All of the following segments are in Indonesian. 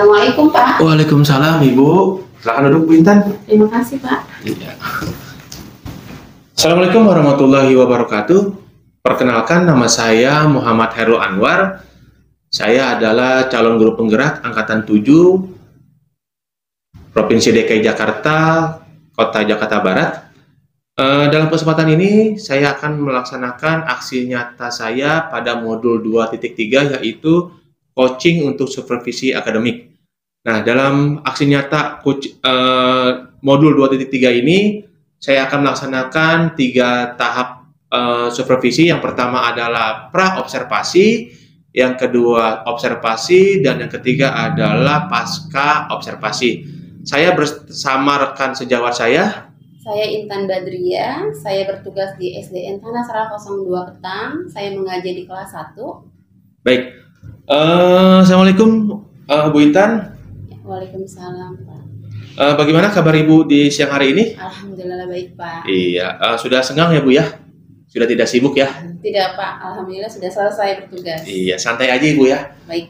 Assalamualaikum Pak. Waalaikumsalam Ibu. Silakan duduk Bu Intan. Terima kasih Pak. Iya. Assalamualaikum warahmatullahi wabarakatuh. Perkenalkan, nama saya Muhammad Hairul Anwar. Saya adalah calon guru penggerak angkatan 7 Provinsi DKI Jakarta, Kota Jakarta Barat. Dalam kesempatan ini saya akan melaksanakan aksi nyata saya pada modul 2.3, yaitu coaching untuk supervisi akademik. Nah, dalam aksi nyata modul 2.3 ini saya akan melaksanakan 3 tahap supervisi. Yang pertama adalah pra-observasi, yang kedua observasi, dan yang ketiga adalah pasca observasi. Saya bersama rekan sejawat saya. Saya Intan Badria, saya bertugas di SDN Tanah Seral 02 Ketang. Saya mengajar di kelas 1. Baik. Assalamualaikum Bu Intan. Waalaikumsalam Pak. Bagaimana kabar Ibu di siang hari ini? Alhamdulillah baik Pak. Iya, sudah senggang ya Bu ya? Sudah tidak sibuk ya? Tidak Pak, Alhamdulillah sudah selesai bertugas. Iya, santai aja Ibu ya. Baik.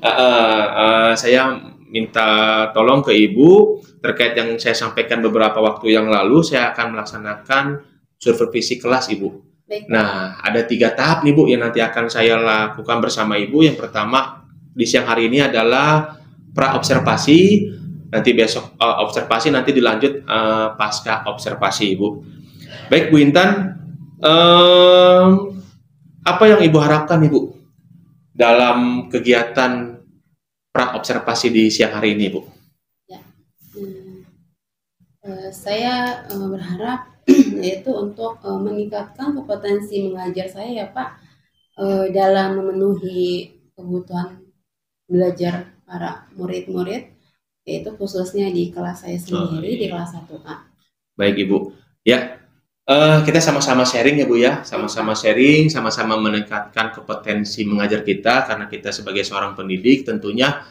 Saya minta tolong ke Ibu terkait yang saya sampaikan beberapa waktu yang lalu. Saya akan melaksanakan supervisi kelas Ibu. Baik. Nah, ada 3 tahap nih Bu yang nanti akan saya lakukan bersama Ibu. Yang pertama di siang hari ini adalah pra-observasi. Nanti besok observasi, nanti dilanjut pasca observasi Ibu. Baik Bu Intan, apa yang Ibu harapkan Ibu dalam kegiatan pra-observasi di siang hari ini Bu? Ya. Saya berharap yaitu untuk meningkatkan kompetensi mengajar saya ya Pak, dalam memenuhi kebutuhan belajar para murid-murid, yaitu khususnya di kelas saya sendiri, di kelas 1A. Baik Ibu, ya kita sama-sama sharing ya Bu ya, sama-sama sharing, sama-sama meningkatkan kompetensi mengajar kita, karena kita sebagai seorang pendidik tentunya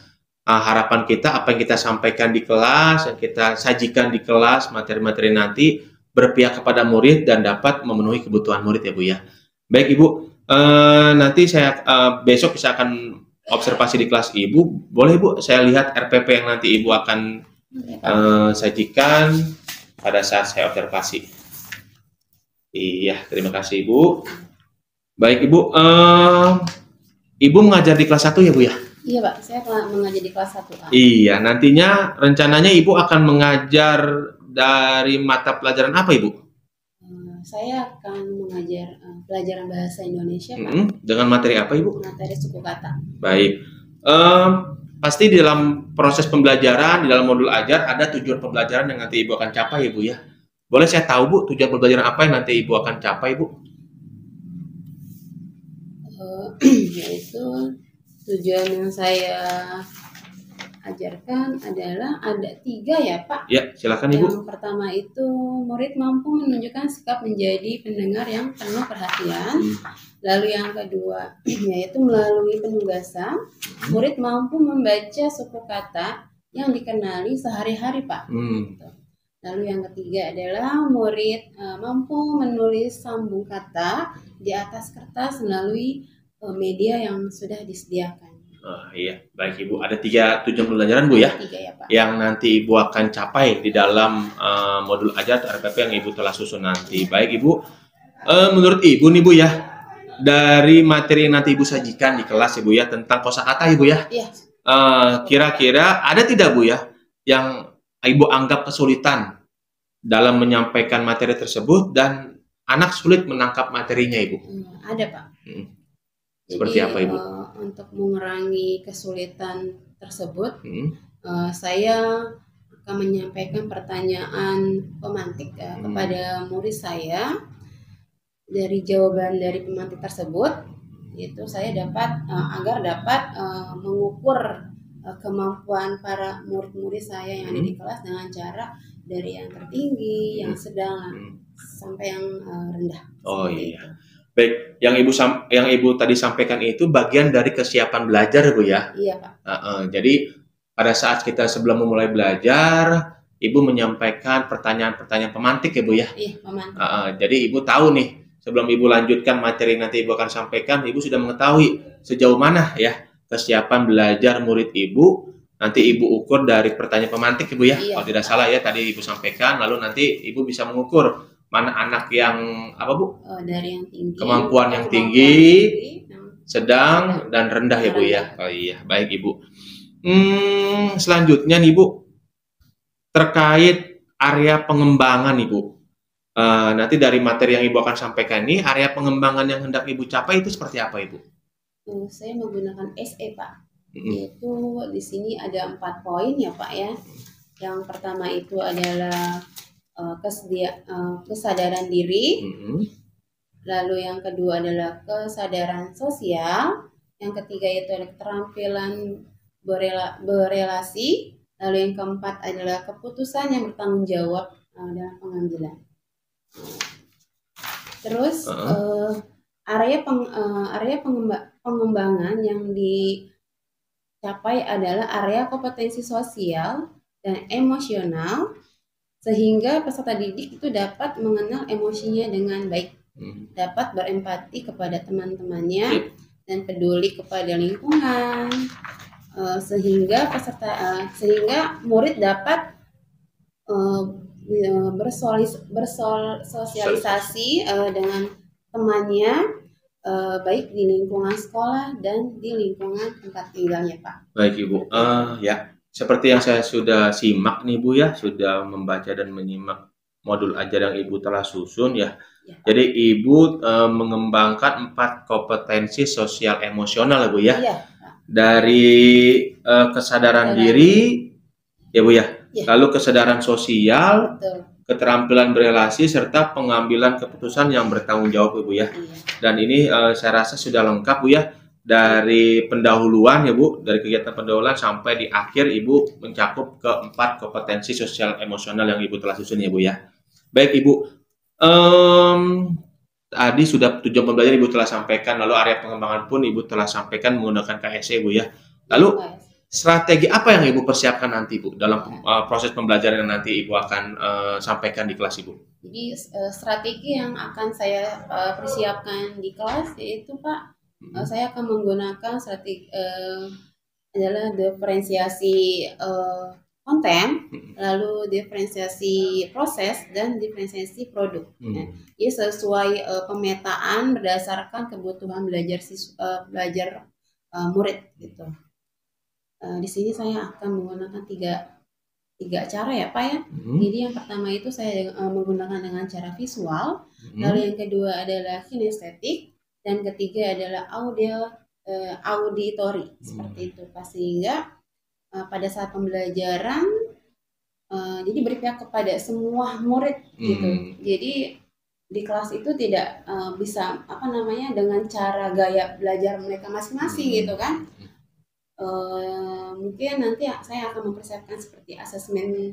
harapan kita apa yang kita sampaikan di kelas, yang kita sajikan di kelas, materi-materi nanti berpihak kepada murid dan dapat memenuhi kebutuhan murid ya Bu ya. Baik Ibu, nanti saya besok bisa akan observasi di kelas Ibu. Boleh Bu, saya lihat RPP yang nanti Ibu akan sajikan pada saat saya observasi. Iya, terima kasih Ibu. Baik Ibu, Ibu mengajar di kelas 1 ya Bu ya? Iya Pak, saya mengajar di kelas 1A. Iya, nantinya rencananya Ibu akan mengajar dari mata pelajaran apa Ibu? Saya akan mengajar pelajaran bahasa Indonesia Pak. Dengan materi apa Ibu? Materi suku kata. Baik, pasti di dalam proses pembelajaran, di dalam modul ajar ada tujuan pembelajaran yang nanti Ibu akan capai Ibu ya. Boleh saya tahu Bu, tujuan pembelajaran apa yang nanti Ibu akan capai Bu? Yaitu tujuan yang saya ajarkan adalah ada 3 ya Pak. Ya, silakan Ibu. Yang pertama itu murid mampu menunjukkan sikap menjadi pendengar yang penuh perhatian. Lalu yang kedua yaitu melalui penugasan murid mampu membaca suku kata yang dikenali sehari-hari Pak. Lalu yang ketiga adalah murid mampu menulis sambung kata di atas kertas melalui media yang sudah disediakan. Iya, baik Ibu. Ada 3 tujuan pembelajaran Bu ya? 3 ya Pak. Yang nanti Ibu akan capai di dalam modul ajar atau RPP yang Ibu telah susun nanti. Baik Ibu, menurut Ibu nih Bu ya, dari materi yang nanti Ibu sajikan di kelas Ibu ya tentang kosakata Ibu ya? Iya. Kira-kira ada tidak Bu ya yang Ibu anggap kesulitan dalam menyampaikan materi tersebut dan anak sulit menangkap materinya Ibu? Ada Pak. Seperti Jadi, apa Ibu? untuk mengurangi kesulitan tersebut, saya akan menyampaikan pertanyaan pemantik kepada murid saya. Dari jawaban dari pemantik tersebut, itu saya dapat agar dapat mengukur kemampuan para murid-murid saya yang ada di kelas dengan cara dari yang tertinggi, yang sedang, sampai yang rendah. Oh iya. Baik, yang Ibu tadi sampaikan itu bagian dari kesiapan belajar Bu ya? Iya Pak. Jadi pada saat kita sebelum memulai belajar, Ibu menyampaikan pertanyaan-pertanyaan pemantik ya Bu ya? Iya, pemantik. Jadi Ibu tahu nih, sebelum Ibu lanjutkan materi yang nanti Ibu akan sampaikan, Ibu sudah mengetahui sejauh mana ya kesiapan belajar murid Ibu nanti Ibu ukur dari pertanyaan pemantik Ibu ya, Iya. kalau tidak salah ya tadi Ibu sampaikan, lalu nanti Ibu bisa mengukur mana anak yang apa Bu? Dari yang tinggi, kemampuan yang tinggi, sedang dan rendah ya Bu ya. Oh iya, baik Ibu. Selanjutnya nih Bu, terkait area pengembangan Ibu. Nanti dari materi yang Ibu akan sampaikan ini, area pengembangan yang hendak Ibu capai itu seperti apa Ibu? Saya menggunakan SE Pak. Itu di sini ada 4 poin ya Pak ya. Yang pertama itu adalah kesadaran diri. Lalu yang kedua adalah kesadaran sosial. Yang ketiga itu adalah keterampilan berelasi. Lalu yang keempat adalah keputusan yang bertanggung jawab dalam pengambilan. Terus area pengembangan yang dicapai adalah area kompetensi sosial dan emosional, sehingga peserta didik itu dapat mengenal emosinya dengan baik, dapat berempati kepada teman-temannya dan peduli kepada lingkungan, sehingga murid dapat bersosialisasi dengan temannya, baik di lingkungan sekolah dan di lingkungan tempat tinggalnya Pak. Baik Ibu, ya seperti yang saya sudah simak nih Bu ya, sudah membaca dan menyimak modul ajar yang Ibu telah susun ya. Jadi Ibu mengembangkan 4 kompetensi sosial emosional ya Bu ya. Dari kesadaran diri ya Bu ya. Lalu kesadaran sosial, keterampilan berelasi, serta pengambilan keputusan yang bertanggung jawab Ibu ya. Dan ini saya rasa sudah lengkap Bu ya, dari pendahuluan ya Bu, dari kegiatan pendahuluan sampai di akhir Ibu mencakup ke-4 kompetensi sosial emosional yang Ibu telah susun ya Bu ya. Baik Ibu, tadi sudah tujuan pembelajaran Ibu telah sampaikan, lalu area pengembangan pun Ibu telah sampaikan menggunakan KSE Bu ya. Lalu strategi apa yang Ibu persiapkan nanti Bu dalam proses pembelajaran yang nanti Ibu akan sampaikan di kelas Ibu? Jadi strategi yang akan saya persiapkan di kelas yaitu Pak, saya akan menggunakan strategi adalah diferensiasi konten, lalu diferensiasi proses dan diferensiasi produk. Jadi sesuai pemetaan berdasarkan kebutuhan belajar murid gitu. Di sini saya akan menggunakan tiga cara ya Pak ya. Jadi yang pertama itu saya menggunakan dengan cara visual, lalu yang kedua adalah kinestetik, dan ketiga adalah auditori seperti itu Pak. Sehingga pada saat pembelajaran jadi berpihak kepada semua murid gitu. Jadi di kelas itu tidak bisa dengan cara gaya belajar mereka masing-masing gitu kan. Mungkin nanti saya akan mempersiapkan seperti asesmen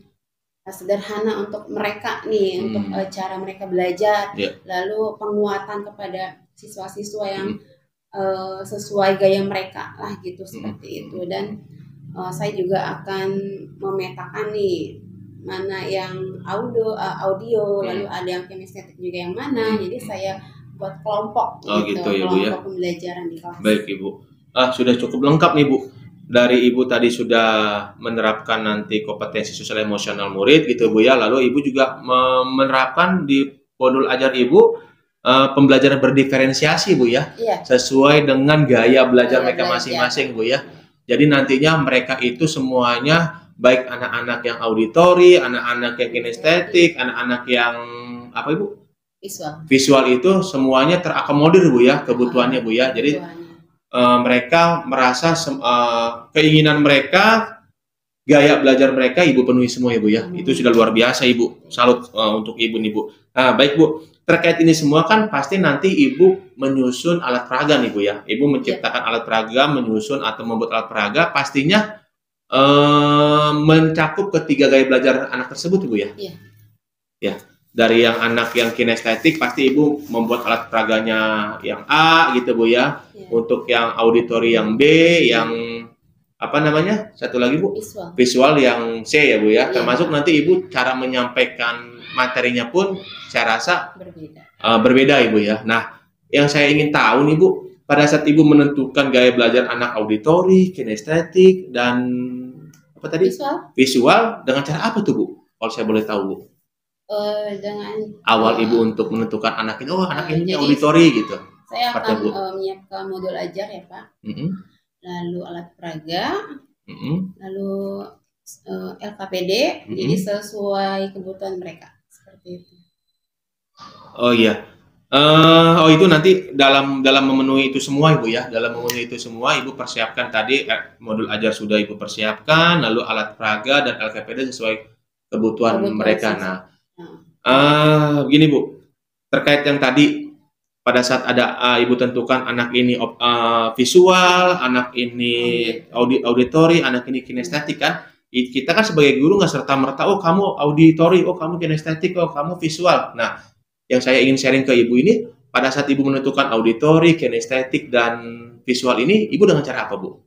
sederhana untuk mereka nih, untuk cara mereka belajar, lalu penguatan kepada siswa-siswa yang sesuai gaya mereka lah gitu, seperti itu. Dan saya juga akan memetakan nih mana yang audio, lalu ada yang kinestetik juga yang mana. Jadi saya buat kelompok gitu ya, Bu, kelompok pembelajaran di kelas. Baik Ibu, sudah cukup lengkap nih Bu. Dari Ibu tadi sudah menerapkan nanti kompetensi sosial emosional murid gitu Bu ya. Lalu Ibu juga menerapkan di modul ajar Ibu pembelajaran berdiferensiasi Bu ya. Sesuai dengan gaya belajar mereka masing-masing Bu ya. Jadi nantinya mereka itu semuanya, baik anak-anak yang auditori, anak-anak yang kinestetik, anak-anak yang apa Ibu? Visual itu semuanya terakomodir Bu ya, kebutuhannya Bu ya. Jadi mereka merasa keinginan mereka, gaya belajar mereka Ibu penuhi semua ya Bu ya. Itu sudah luar biasa Ibu. Salut untuk Ibu nih Bu. Nah baik Bu, terkait ini semua kan pasti nanti Ibu menyusun alat peraga nih Bu ya. Ibu menciptakan alat peraga, menyusun atau membuat alat peraga, pastinya mencakup ketiga gaya belajar anak tersebut Ibu ya. Ya. Dari yang anak yang kinestetik pasti Ibu membuat alat peraganya yang A gitu Bu ya. Untuk yang auditori yang B, yang apa namanya? Satu lagi Bu? Visual yang C ya Bu ya. Termasuk nanti Ibu cara menyampaikan materinya pun saya rasa berbeda Ibu ya. Nah, yang saya ingin tahu nih Bu, pada saat Ibu menentukan gaya belajar anak auditori, kinestetik, dan apa tadi? Visual dengan cara apa tuh Bu? Kalau saya boleh tahu Bu. Dengan awal Ibu untuk menentukan anak ini, anak ini auditori gitu. Saya akan menyiapkan modul ajar ya Pak. Lalu alat peraga, lalu LKPD, jadi sesuai kebutuhan mereka seperti itu. Oh iya. Itu nanti dalam memenuhi itu semua Ibu ya. Dalam memenuhi itu semua Ibu persiapkan tadi modul ajar sudah Ibu persiapkan, lalu alat peraga dan LKPD sesuai kebutuhan mereka. Gini Bu, terkait yang tadi pada saat ada Ibu tentukan anak ini visual, anak ini auditori, anak ini kinestetik kan. Kita kan sebagai guru nggak serta-merta, kamu auditori, kamu kinestetik, kamu visual. Nah, yang saya ingin sharing ke Ibu ini, pada saat Ibu menentukan auditori, kinestetik, dan visual ini, Ibu dengan cara apa, Bu?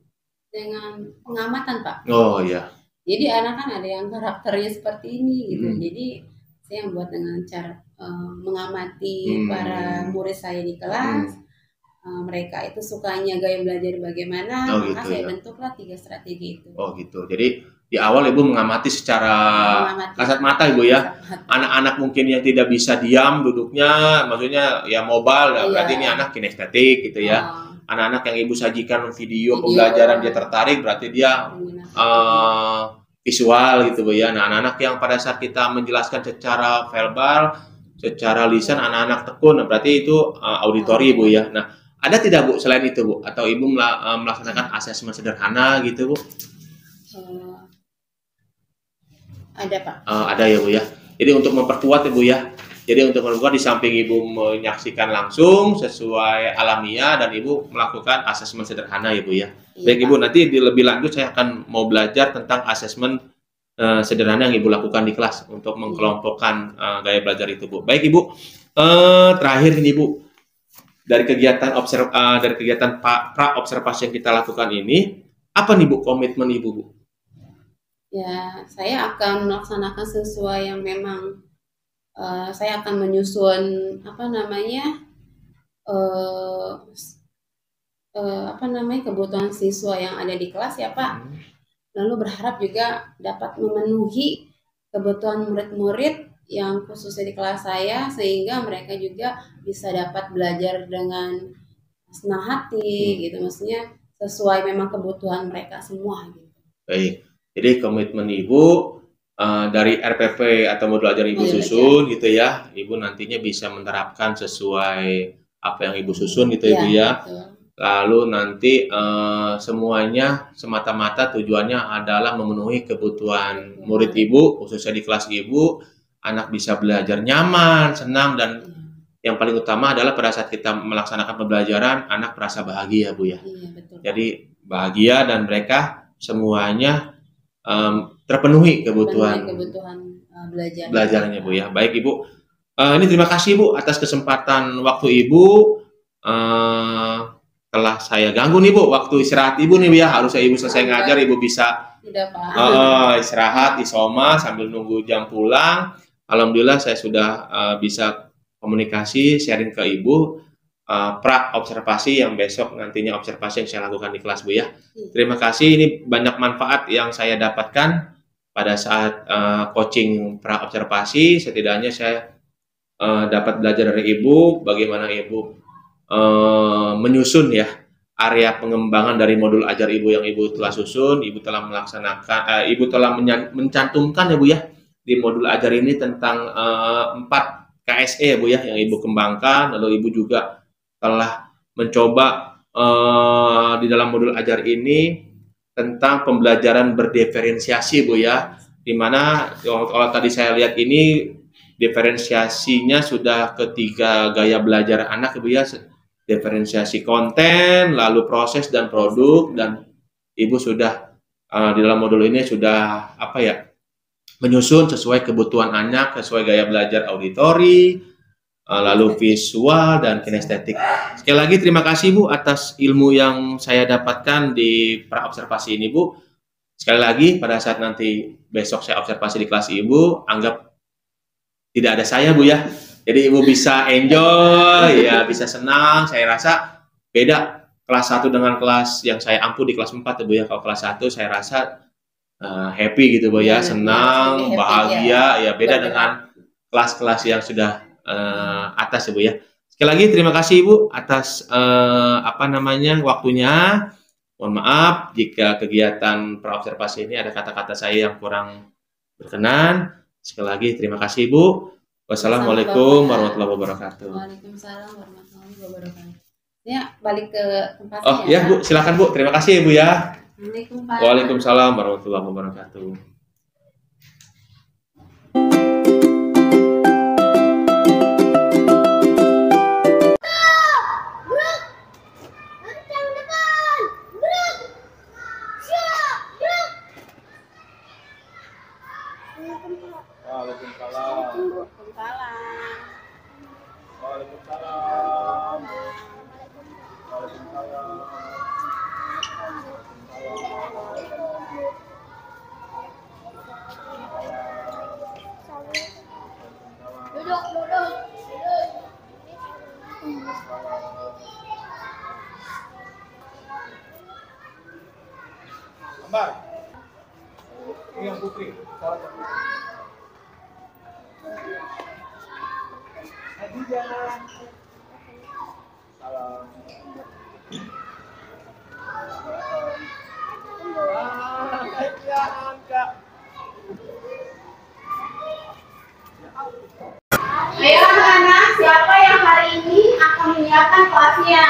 Dengan pengamatan, Pak. Oh, iya. Jadi anak kan ada yang karakternya seperti ini, gitu. Jadi saya yang buat dengan cara mengamati para murid saya di kelas, mereka itu sukanya gaya belajar bagaimana, maka saya bentuklah 3 strategi itu. Oh, gitu. Jadi di awal Ibu mengamati secara kasat mata Ibu ya. Anak-anak mungkin yang tidak bisa diam duduknya, maksudnya ya mobile, berarti ini anak kinestetik gitu ya. Anak-anak yang Ibu sajikan video pembelajaran dia tertarik, berarti dia visual gitu Bu ya. Nah, anak-anak yang pada saat kita menjelaskan secara verbal, secara lisan, anak-anak tekun, berarti itu auditori Bu ya. Nah, ada tidak Bu selain itu Bu? Atau Ibu melaksanakan asesmen sederhana gitu Bu? Ada Pak. Ada ya Bu ya. Jadi untuk memperkuat ya Bu ya. Jadi untuk memperkuat di samping Ibu menyaksikan langsung sesuai alamiah dan Ibu melakukan asesmen sederhana ya Bu ya. Iya, baik Ibu, nanti lebih lanjut saya akan mau belajar tentang asesmen sederhana yang Ibu lakukan di kelas untuk mengkelompokkan gaya belajar itu Bu. Baik Ibu, terakhir ini Bu, dari kegiatan pra observasi yang kita lakukan ini, apa nih Bu komitmen Ibu Bu? Ya, saya akan melaksanakan sesuai yang memang saya akan menyusun kebutuhan siswa yang ada di kelas ya Pak. Lalu berharap juga dapat memenuhi kebutuhan murid-murid yang khususnya di kelas saya, sehingga mereka juga bisa dapat belajar dengan senang hati gitu, maksudnya sesuai memang kebutuhan mereka semua gitu. Baik. Jadi komitmen Ibu dari RPP atau modul ajar Ibu susun gitu ya, Ibu nantinya bisa menerapkan sesuai apa yang Ibu susun gitu Ibu ya. Betul. Lalu nanti semuanya semata-mata tujuannya adalah memenuhi kebutuhan murid Ibu, khususnya di kelas Ibu, anak bisa belajar nyaman, senang, dan yang paling utama adalah pada saat kita melaksanakan pembelajaran, anak merasa bahagia Bu ya. Iya, betul. Jadi bahagia dan mereka semuanya terpenuhi kebutuhan belajarnya Bu ya. Baik Ibu, ini terima kasih Bu atas kesempatan waktu Ibu. Telah saya ganggu nih Bu, waktu istirahat Ibu nih Bu ya. Harusnya Ibu selesai ngajar, Ibu bisa istirahat, isoma sambil nunggu jam pulang. Alhamdulillah saya sudah bisa komunikasi, sharing ke Ibu pra observasi yang besok nantinya observasi yang saya lakukan di kelas Bu ya. Terima kasih, ini banyak manfaat yang saya dapatkan pada saat coaching pra observasi. Setidaknya saya dapat belajar dari Ibu bagaimana Ibu menyusun ya area pengembangan dari modul ajar Ibu yang Ibu telah susun. Ibu telah melaksanakan, Ibu telah mencantumkan ya Bu ya di modul ajar ini tentang 4 KSE ya Bu ya yang Ibu kembangkan. Lalu Ibu juga telah mencoba di dalam modul ajar ini tentang pembelajaran berdiferensiasi Bu ya, dimana kalau tadi saya lihat ini diferensiasinya sudah ketiga gaya belajar anak Bu ya, diferensiasi konten, lalu proses dan produk, dan Ibu sudah di dalam modul ini sudah menyusun sesuai kebutuhan anak, sesuai gaya belajar auditori, lalu visual dan kinestetik. Sekali lagi terima kasih Bu atas ilmu yang saya dapatkan di pra observasi ini Bu. Sekali lagi pada saat nanti besok saya observasi di kelas Ibu, anggap tidak ada saya Bu ya. Jadi Ibu bisa enjoy ya, bisa senang. Saya rasa beda kelas 1 dengan kelas yang saya ampu di kelas 4 ya Bu ya. Kalau kelas 1 saya rasa happy gitu Bu ya, Iya, senang, lebih happy, bahagia, ya beda Bergerak. dengan kelas-kelas yang sudah atas ya Bu ya. Sekali lagi terima kasih Ibu atas waktunya. Mohon maaf jika kegiatan praobservasi ini ada kata-kata saya yang kurang berkenan. Sekali lagi terima kasih Ibu. Wassalamualaikum warahmatullahi wabarakatuh. Waalaikumsalam warahmatullahi wabarakatuh. Ya, balik ke tempatnya. Oh ya Bu, silakan Bu. Terima kasih Ibu ya. Waalaikumsalam warahmatullahi wabarakatuh. Ambar, ini yang Putri. Hadiah. Salam. Ya, Angga. Ayo anak-anak, siapa yang hari ini akan menyiapkan kelasnya?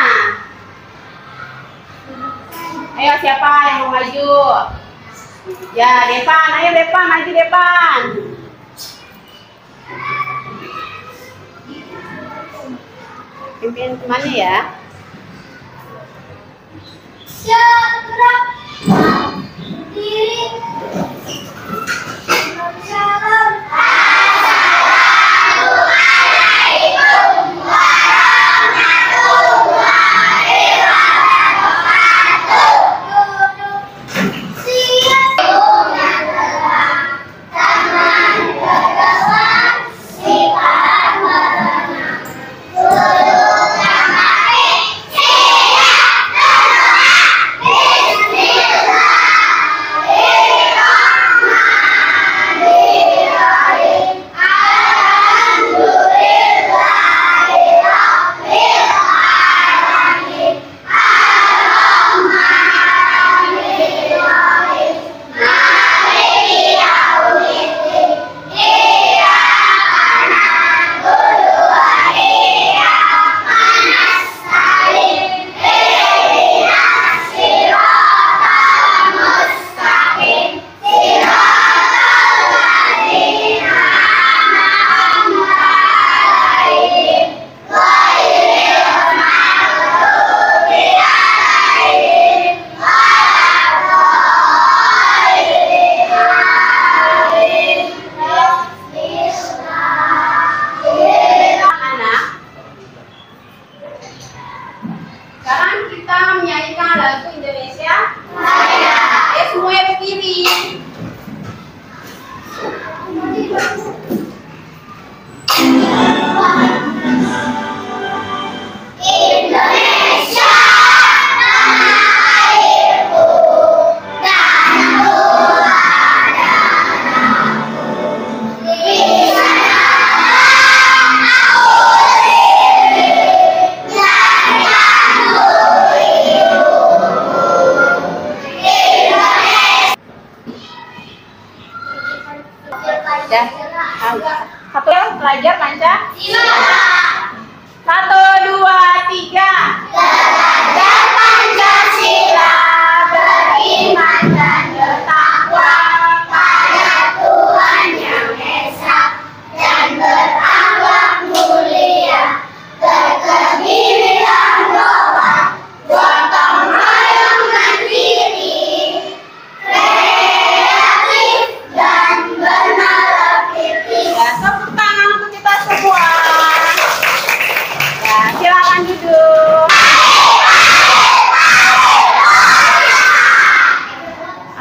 Ayo siapa yang mau maju? Ya, Depan, ayo Depan, maju Depan. Pimpin temannya ya. Gerak diri. Salam. Satu pelajar lancar. 1, 2, 3. Belajar Pancasila, beriman dan bertakwa pada Tuhan yang Esa dan berakhlak mulia, berkebirian doa, gotong royong mandiri, kreatif dan bernalar kritis. Ya, tepuk tangan untuk kita semua. Ya, silakan duduk.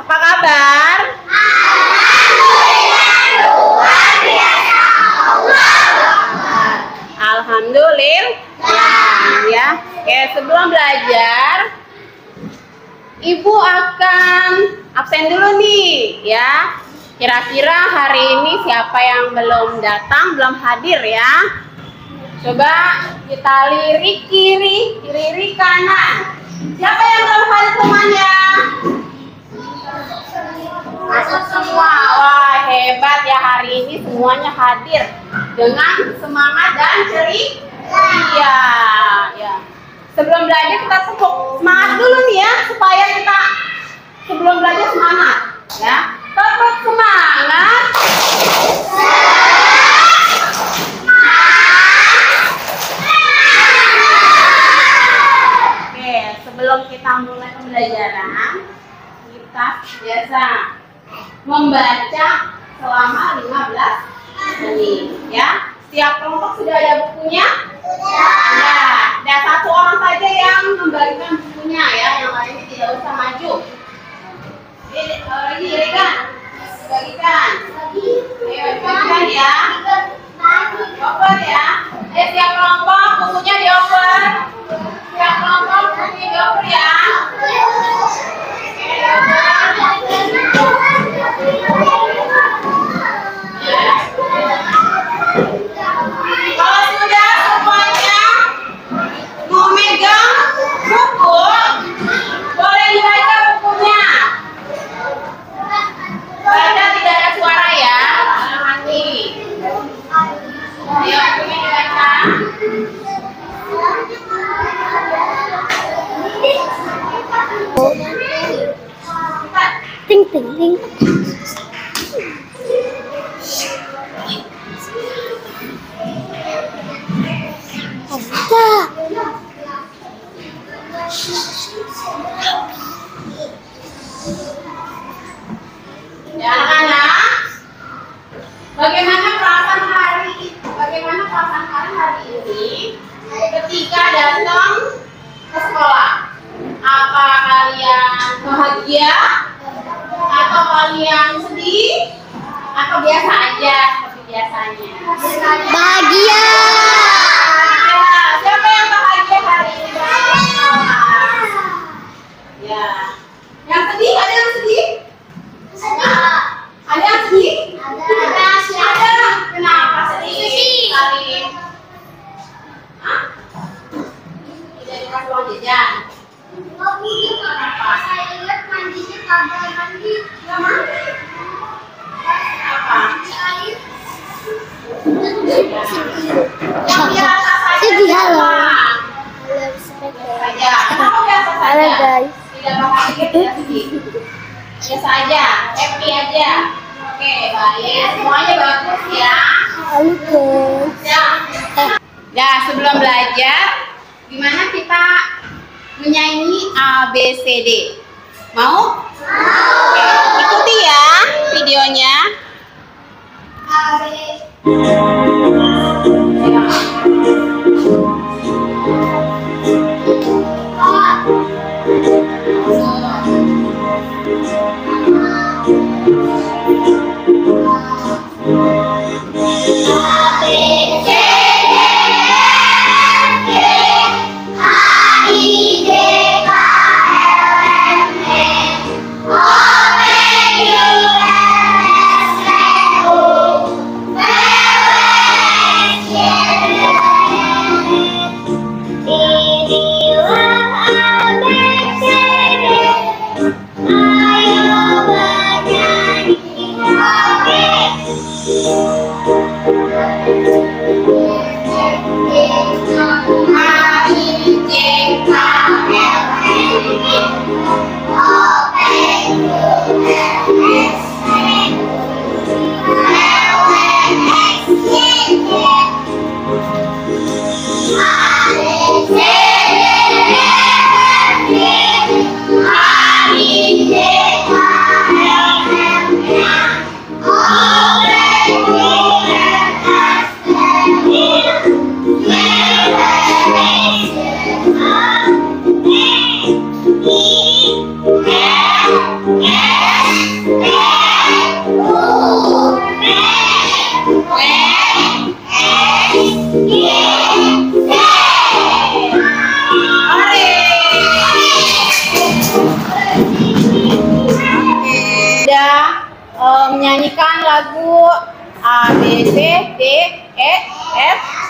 Apa kabar? Alhamdulillah. Ya. Oke, sebelum belajar, Ibu akan absen dulu nih ya. Kira-kira hari ini siapa yang belum datang, belum hadir ya? Coba kita lirik kiri kanan. Siapa yang belum hadir temannya? Masuk semua. Wah, hebat ya, hari ini semuanya hadir dengan semangat dan ceria. Ya. Sebelum belajar kita semangat dulu nih ya, supaya kita sebelum belajar semangat ya. Tetap semangat. Oke, sebelum kita mulai pembelajaran, kita biasa membaca selama 15 menit ya. Setiap kelompok sudah ada bukunya? Ya, ada satu orang saja yang membagikan bukunya ya, yang lainnya tidak usah maju. Ini kan bagikan. Ayo bagikan ya. Open ya. Setiap kelompok bukunya dioper. Setiap kelompok bukunya dioper ya. Kalau sudah semuanya mau megang buku, boleh dibaca bukunya. Baca tidak ada suara ya, dalam hati. Ayo bukunya dibaca. Ting ting ting. Ada. Ya anak-anak, bagaimana perasaan kalian hari ini ketika datang ke sekolah? Apa kalian bahagia? Atau kalian sedih? Atau biasa aja seperti biasanya? Bahagia. Siapa yang bahagia hari ini? Ya. Yang sedih? Ada yang sedih? Ada yang sedih? Ada. Kenapa sedih? Kali. Hah? Tidak dikasih uang jajan. Saya lihat mandinya kagak mandi. Nggak mandi. Apa? Yang biasa saja. Sedih, halo. Saja. Kenapa biasa saja? Halo guys. Tidak bahagia, tidak sedih. Biasa aja, happy aja. Oke, baik. Semuanya bagus ya. Halo guys. Ya, sebelum belajar, gimana kita menyanyi A, B, C, D? Mau? Oke, ikuti ya videonya. Yeah.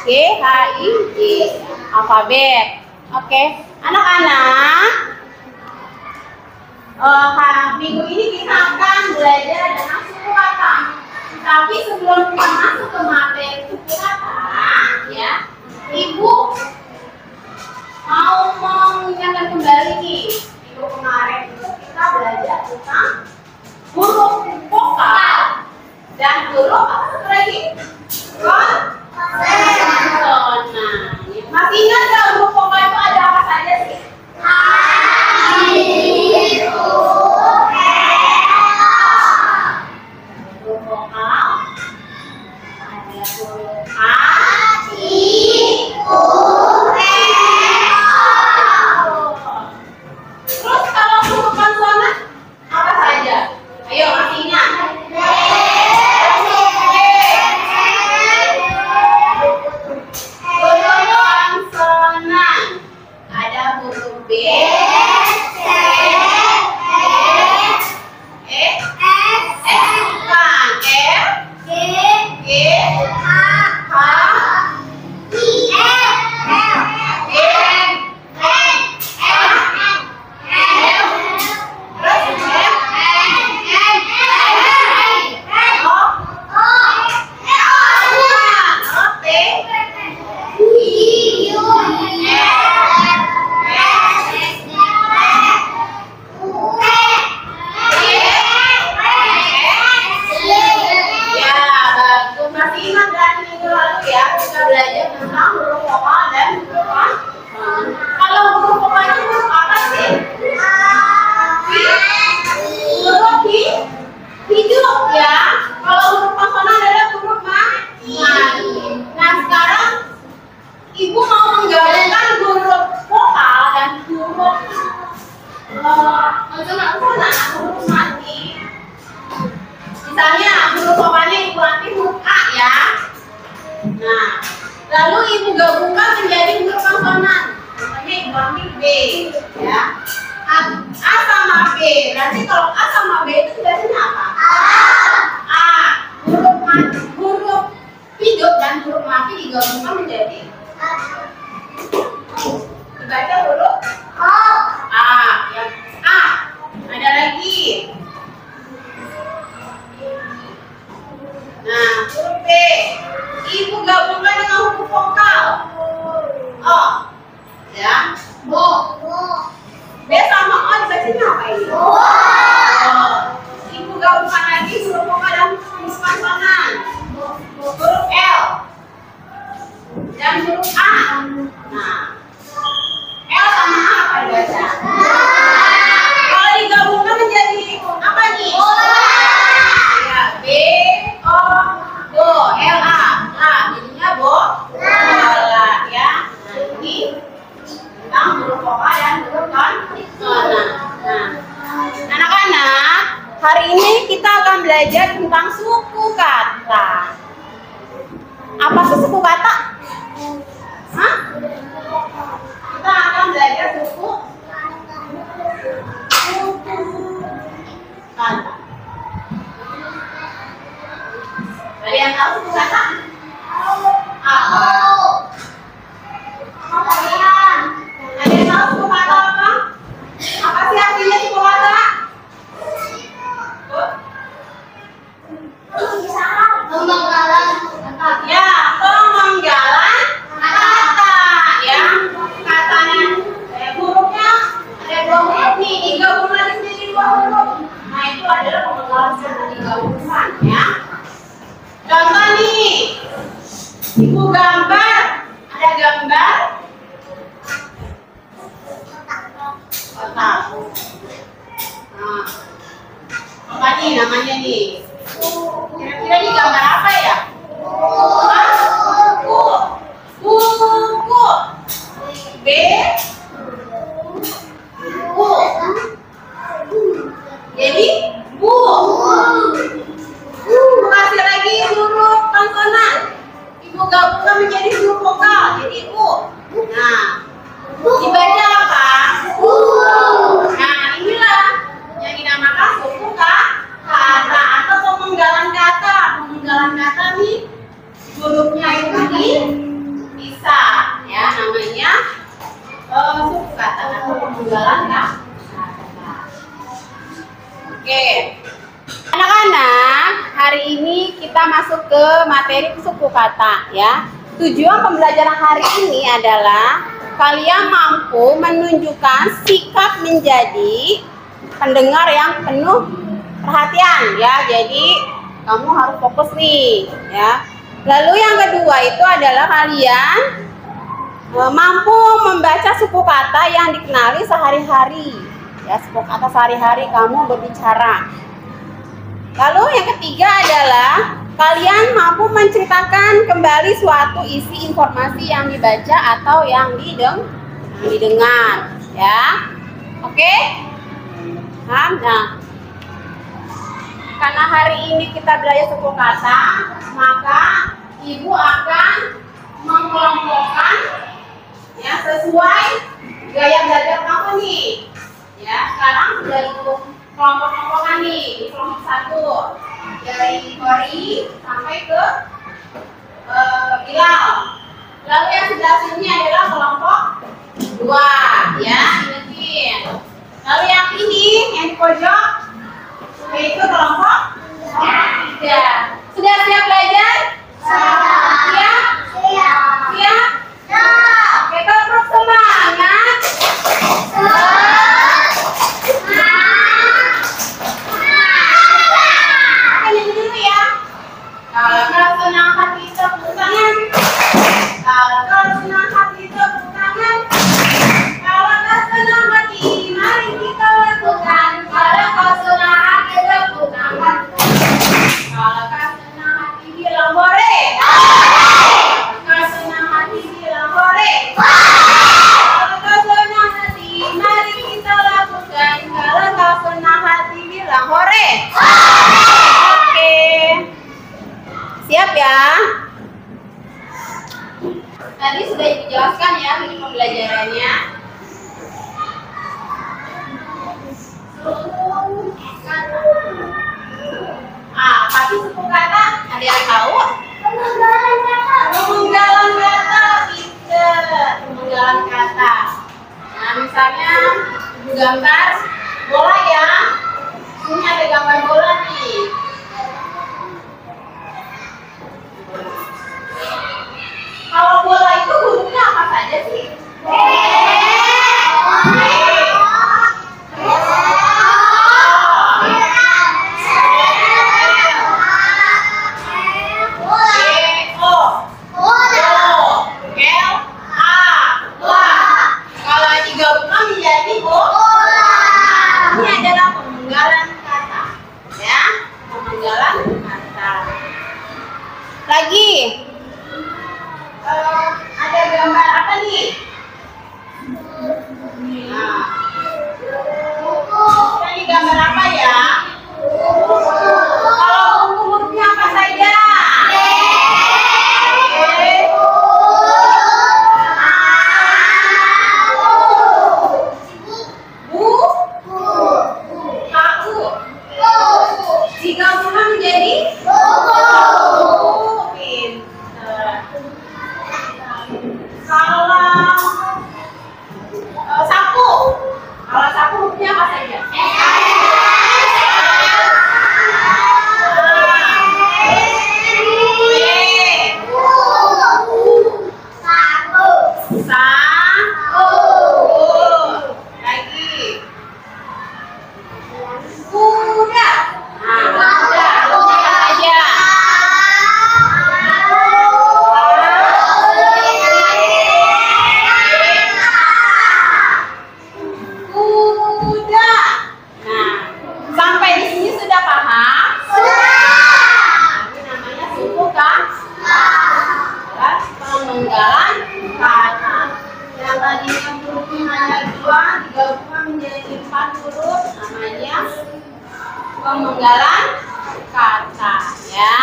G, H, I, J. Alfabet. Oke, anak-anak. Minggu ini kita akan belajar dengan suku kata. Tapi sebelum kita masuk ke materi suku kata, ya, Ibu mau mengingatkan kembali nih. Minggu kemarin itu kita belajar tentang huruf vokal dan huruf apa satu lagi? Konsonan. Masih ingat nggak huruf vokal itu ada apa saja sih? Huruf vokal ada huruf A, I, U, E. Terus kalau huruf konsonan apa saja? Ayo masih ingat? Konsonan ada huruf B, C, E, bukan, R, G, H, belajar tentang suku kata. Apa sih suku kata? Hah? Kita akan belajar suku kata. Ada yang tahu suku kata? Apa? Ada yang tahu suku kata apa? Apa sih artinya suku kata? Ya, pemenggalan kata, ya, katanya, hurufnya ada 2 huruf nih, digabung lagi menjadi 2 huruf. Nah, itu adalah pemenggalan kata digabungkan, ya. Contoh nih, ibu gambar, ada gambar kotak. Nah, apa nih namanya nih? Kira-kira ini gambar apa ya? Buku. B, U. Jadi bu. Kasih lagi huruf konsonan. Ibu gabungkan menjadi huruf vokal. Jadi u. Nah, dibaca apa? U. Nah, inilah yang dinamakan suku kata atau pemenggalan kata. Pemenggalan kata nih hurufnya itu kita masuk ke materi suku kata ya. Tujuan pembelajaran hari ini adalah kalian mampu menunjukkan sikap menjadi pendengar yang penuh perhatian ya. Jadi kamu harus fokus nih ya. Lalu yang kedua itu adalah kalian mampu membaca suku kata yang dikenali sehari-hari ya, suku kata sehari-hari kamu berbicara. Lalu yang ketiga adalah kalian mampu menceritakan kembali suatu isi informasi yang dibaca atau yang didengar ya. Oke? Nah, karena hari ini kita belajar suku kata, maka ibu akan mengelompokkan ya sesuai gaya belajar kamu nih. Ya, sekarang sudah ikut kelompok-kelompokan nih. Di kelompok 1 dari Hori sampai ke Bilal. Lalu yang sebelah sini adalah kelompok 2 ya, ingetin. Lalu yang ini yang di pojok yaitu kelompok 3. Sudah siap belajar? Siap? Siap? Kita terus semangat. Ini dulu ya. Kalau kau senang hati tepuk tangan. Kalau kau senang hati tepuk tangan. Kalau kau senang hati, mari kita lakukan. Kalau kau senang hati tepuk tangan. Kalau kau senang hati bilang hore. Kalau senang hati bilang hore. Kalau kau senang hati, mari kita lakukan. Kalau kau senang hati bilang hore. Oke. Siap ya? Tadi sudah dijelaskan ya ini pembelajarannya. Tapi suku kata ada yang tahu? Pemenggalan kata. Pemenggalan kata, pinter. Pemenggalan kata. Nah, misalnya gambar bola ya. Ini ada gambar bola nih. Kalau bola itu hurufnya apa saja sih? Lagi ada gambar apa nih? Nah, ini gambar apa ya? Kalau hurufnya apa saja? Digabungkan menjadi Kalau sapu hurufnya apa saja? Pemenggalan kata ya.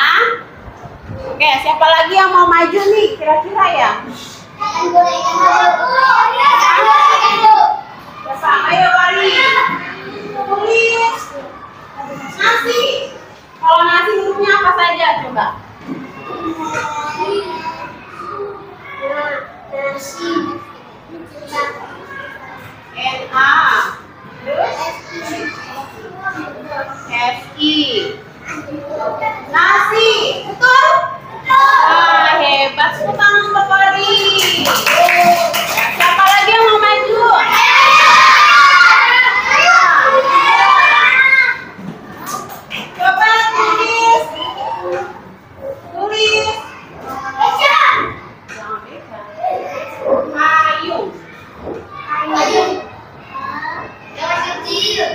Oke, siapa lagi yang mau maju nih kira-kira ya? Siapa? Ayo Wari. Tulis. Nasi. Kalau nasi hurufnya apa saja coba? Nasi. N-A. Terus? S-I. Nasi. Payung. Payung. Yang kecil.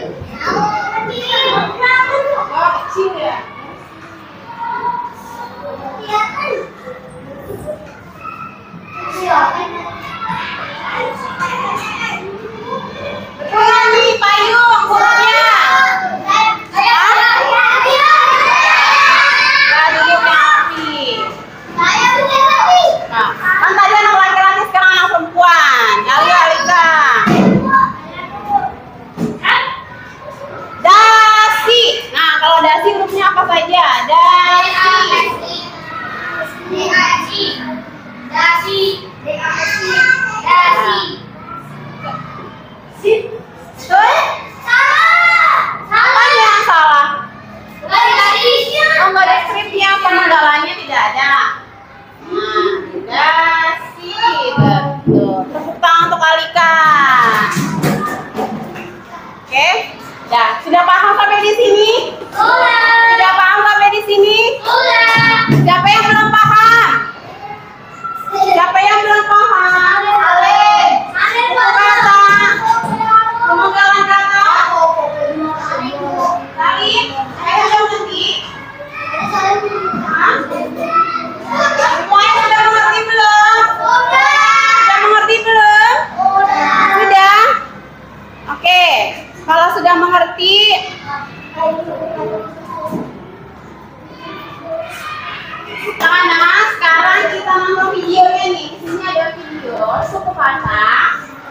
Oh, kecil ya. Betul nih payung hurufnya. Nah, kan tadi anak laki-laki, sekarang anak perempuan. Ayo Alika. Dasi. Nah, kalau dasi hurufnya apa saja? Dasi. Apa yang salah? Oh, nggak ada skripnya, pengendalanya tidak ada. Nah, dasi, betul. Tepuk tangan untuk Alika. Oke, dah. Sudah paham sampai di sini? Sudah paham sampai di sini? Siapa yang belum paham? Siapa yang belum paham? Alin. Kata. Pemegalan kata. Salin. Ayo jam nanti. Hah? Semuanya sudah mengerti belum? Sudah mengerti belum? Sudah? Oke. Kalau sudah mengerti, nah, sekarang kita nonton videonya nih. Di sini ada video suku kata.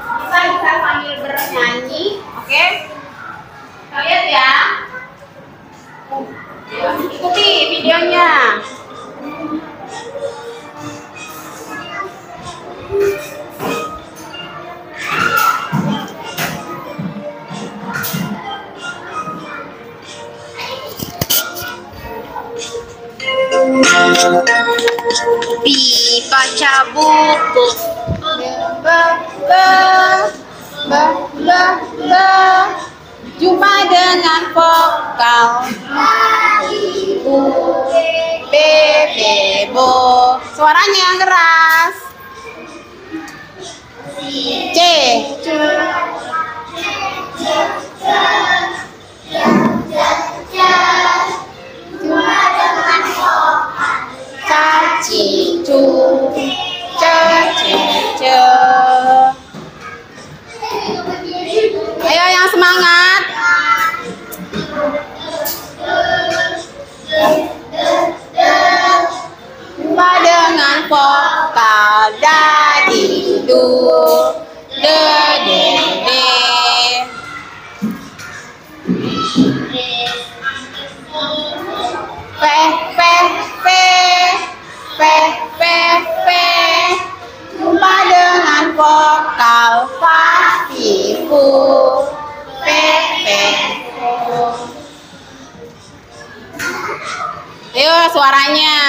Kita bisa sambil bernyanyi, oke? Kita lihat ya. Ikuti videonya. Baca buku. Jumpa dengan vokal B, B, bo. Suaranya yang keras. C. Caci, cu, ce, ce, ce. Ayo yang semangat. Jumpa dengan vokal dadi, du, de, de, de. Fe, fe, fe, fe, fe, fe. Jumpa dengan vokal fa, fi, fu, fe, fe, fu. Ayo suaranya.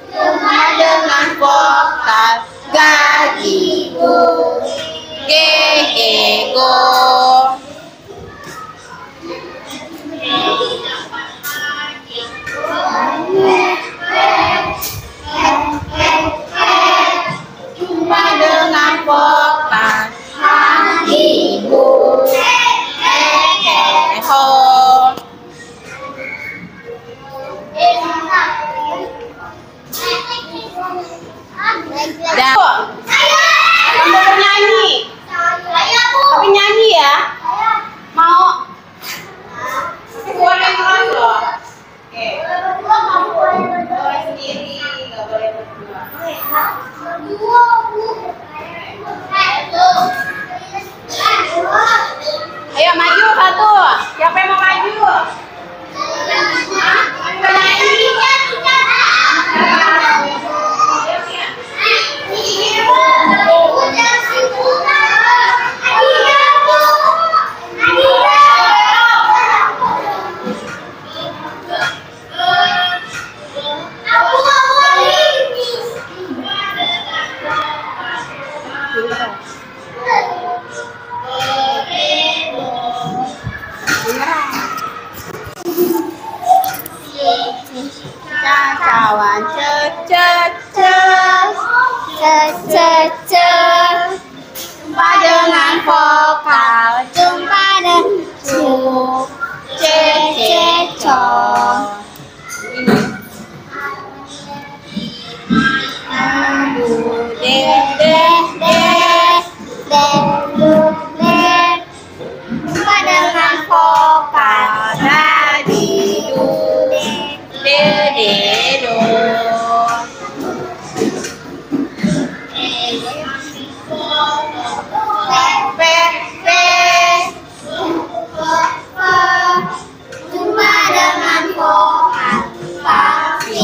Jumpa dengan vokal ga, gi, gu, ge, ge, go. Jumpa dengan vokal ha, hi, hu, he, he, ho. Cacawan jumpa dengan vokal Jumpa dengan jumpa dengan vokal tadi du de de do. jumpa dengan vokal si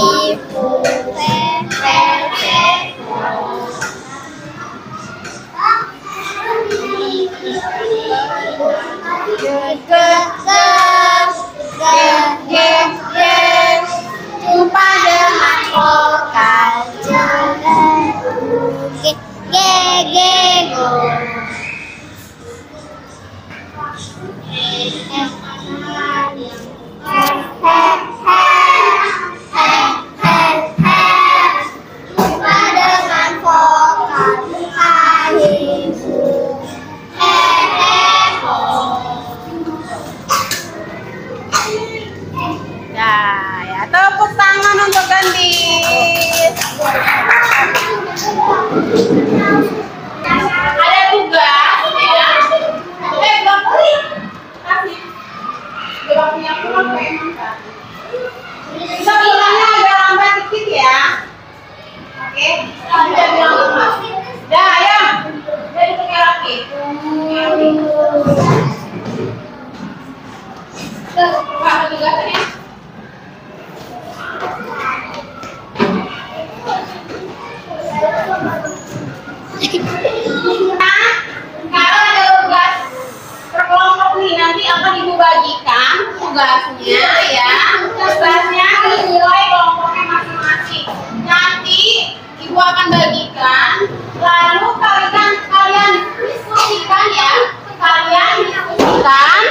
fu fe fe fe Jumpa dengan vokal ya, tepuk tangan untuk Gendis. Ada tugas ya. Belum beli. Kasih. Belum punya pulang memang kan. Bisa bilangnya agak lambat dikit ya. Oke, sudah bilang lemah. Dah ya. Jadi pakai lagi. Buka tugasnya. Nah, kalau ada tugas per kelompok nih, nanti akan ibu bagikan tugasnya ya. Tugasnya sesuai kelompoknya masing-masing. Nanti ibu akan bagikan, lalu kalian diskusikan ya. Kalian diskusikan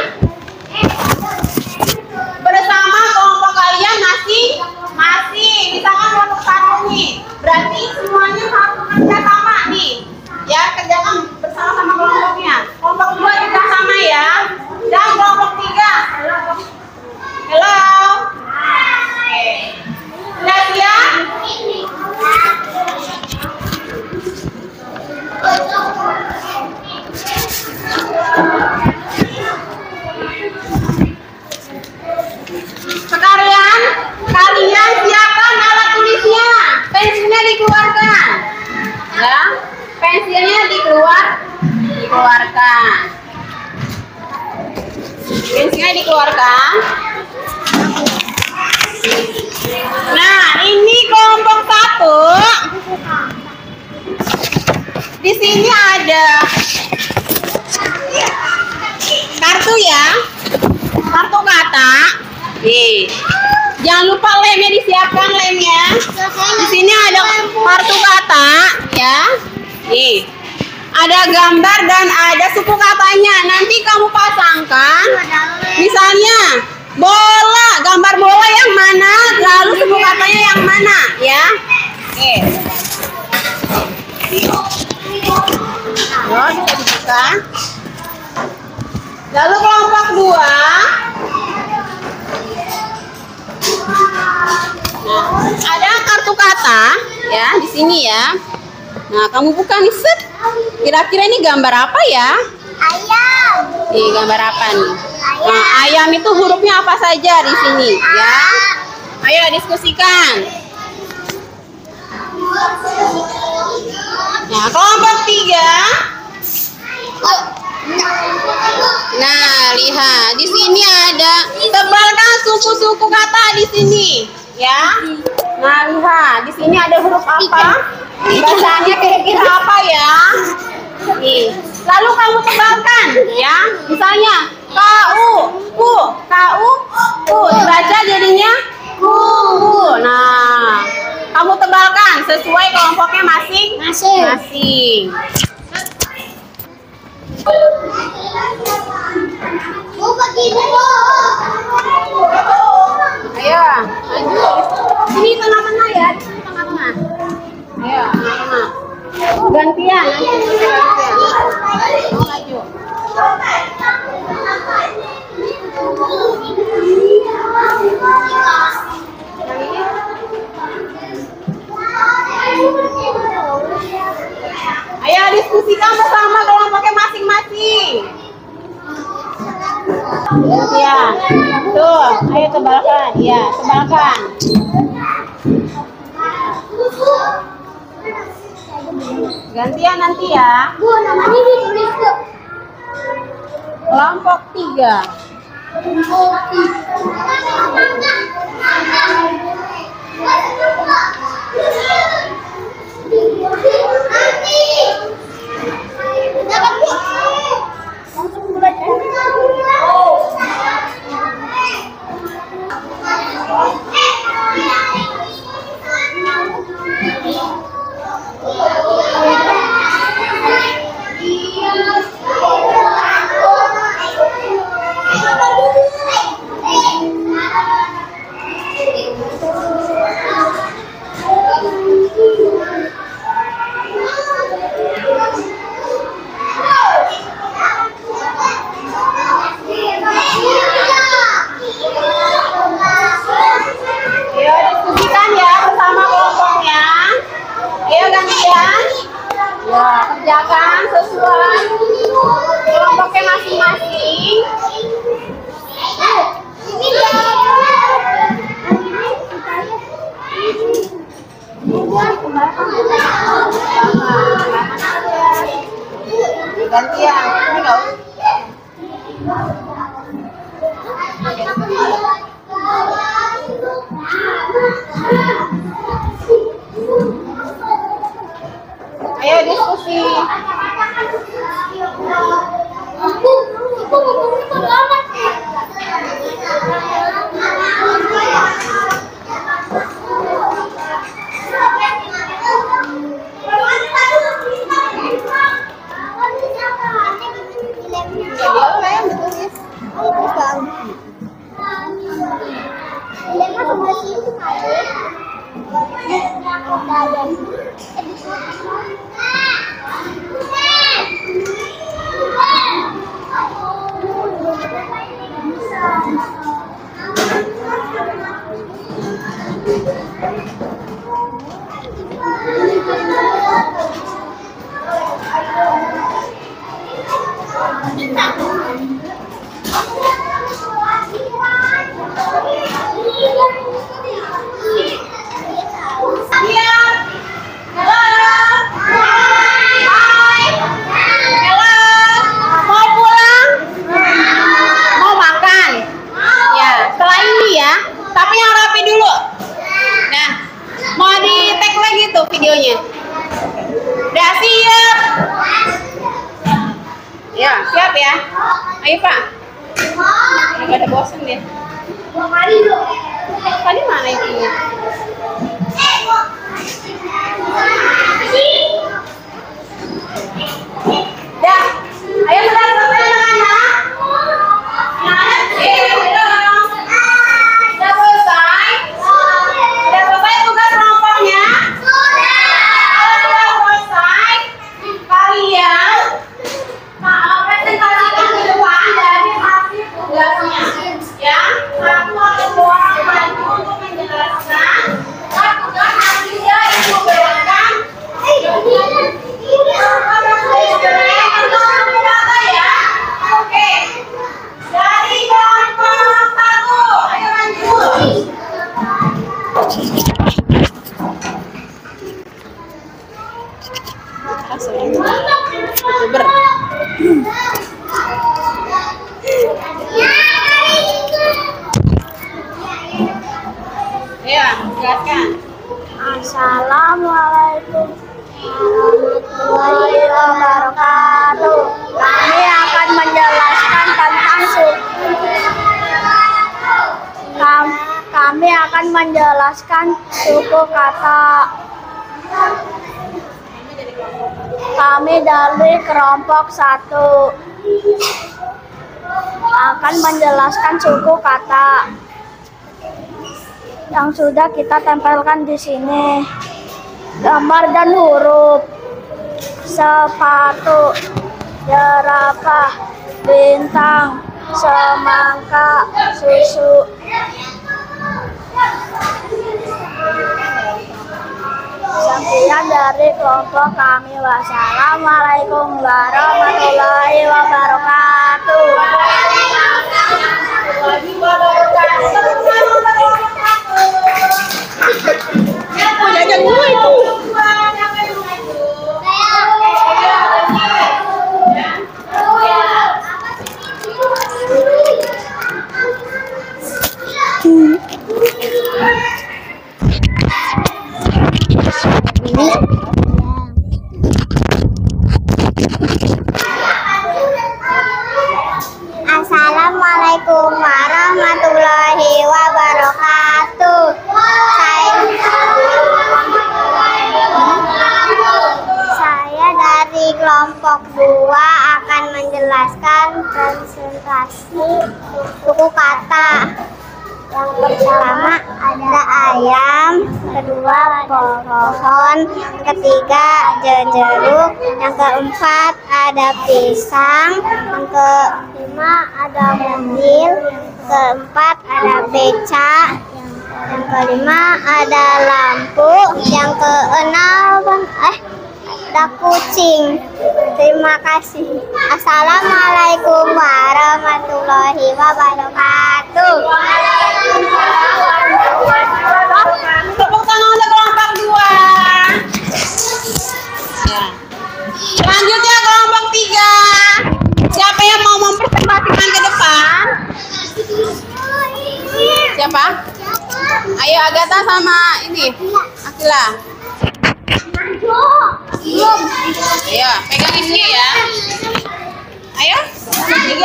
bersama kelompok kalian masing-masing. Misalkan kelompok satu nih, berarti semuanya harus kerja sama nih. Ya, kerjakan bersama-sama kelompoknya. Kelompok 2 juga sama ya. Dan kelompok 3. Halo. Oke. Sudah siap? Sekarang kalian siapkan alat tulisnya. Pensilnya dikeluarkan. Ya, pensilnya dikeluarkan. Pensilnya dikeluarkan. Nah, ini kelompok 1. Di sini ada kartu ya, kartu kata. Nih, jangan lupa lemnya disiapkan lemnya. Di sini ada kartu kata ya. Nih, ada gambar dan ada suku katanya. Nanti kamu pasangkan. Misalnya bola, gambar bola yang mana, lalu suku katanya yang mana ya. Oke. Bisa dibuka. Lalu kelompok 2. Nah, ada kartu kata ya di sini ya. Nah, kamu buka nih, set. Kira-kira ini gambar apa ya? ayam. Nih, gambar apa nih? Nah, ayam itu hurufnya apa saja di sini ya? Ayo diskusikan. Nah, kelompok 3. Nah, lihat di sini ada, tebalkan suku-suku kata di sini, ya. Nah, lihat di sini ada huruf apa? Bacanya kira-kira apa ya? Nih, lalu kamu tebalkan, ya. Misalnya ku, dibaca jadinya ku. Nah, kamu tebalkan sesuai kelompoknya masing-masing. Bu, begini, Bu. Ayo, maju. Sini tengah-tengah ya, di sini tengah-tengah. Ayo, tengah-tengah. Gantian, nanti gantian. Oh, maju. Ayo diskusikan bersama kelompoknya masing-masing. Ya, tuh, ayo tebalkan, ya, tebalkan. Gantian nanti ya. Bu, namanya ditulis Bu. Kelompok 3. Kerjakan sesuai kelompoknya masing-masing. Gantian. Ayo diskusi. Videonya. Udah siap? Ya, siap ya. Ayo Pak. Agak ada bosan dia. Tadi mana itu? Dah. Ayo sudah selesai anak-anak. Ya, jelaskan. Assalamualaikum warahmatullahi wabarakatuh. Kami akan menjelaskan tentang suku kata. Kami dari kelompok 1 akan menjelaskan suku kata. yang sudah kita tempelkan di sini. Gambar dan huruf. Sepatu, jerapah, bintang, semangka, susu. Sekian dari kelompok kami. Wassalamualaikum warahmatullahi wabarakatuh. Jajan gue itu. Assalamualaikum warahmatullahi wabarakatuh. Saya dari kelompok 2 akan menjelaskan presentasi suku kata. Yang pertama ada ayam, kedua pohon, ketiga jeruk, yang keempat ada pisang, yang kelima ada mobil, keempat ada beca, yang kelima ada lampu, yang keenam ada kucing. Terima kasih. Assalamualaikum warahmatullahi wabarakatuh. Tepuk tangan untuk kelompok 2. Ya. Selanjutnya kelompok 3. Siapa yang mau mempresentasikan ke depan? Siapa? Ayo Agatha sama ini Akila. Ayo, pegangin dia ya. Ayo, 3.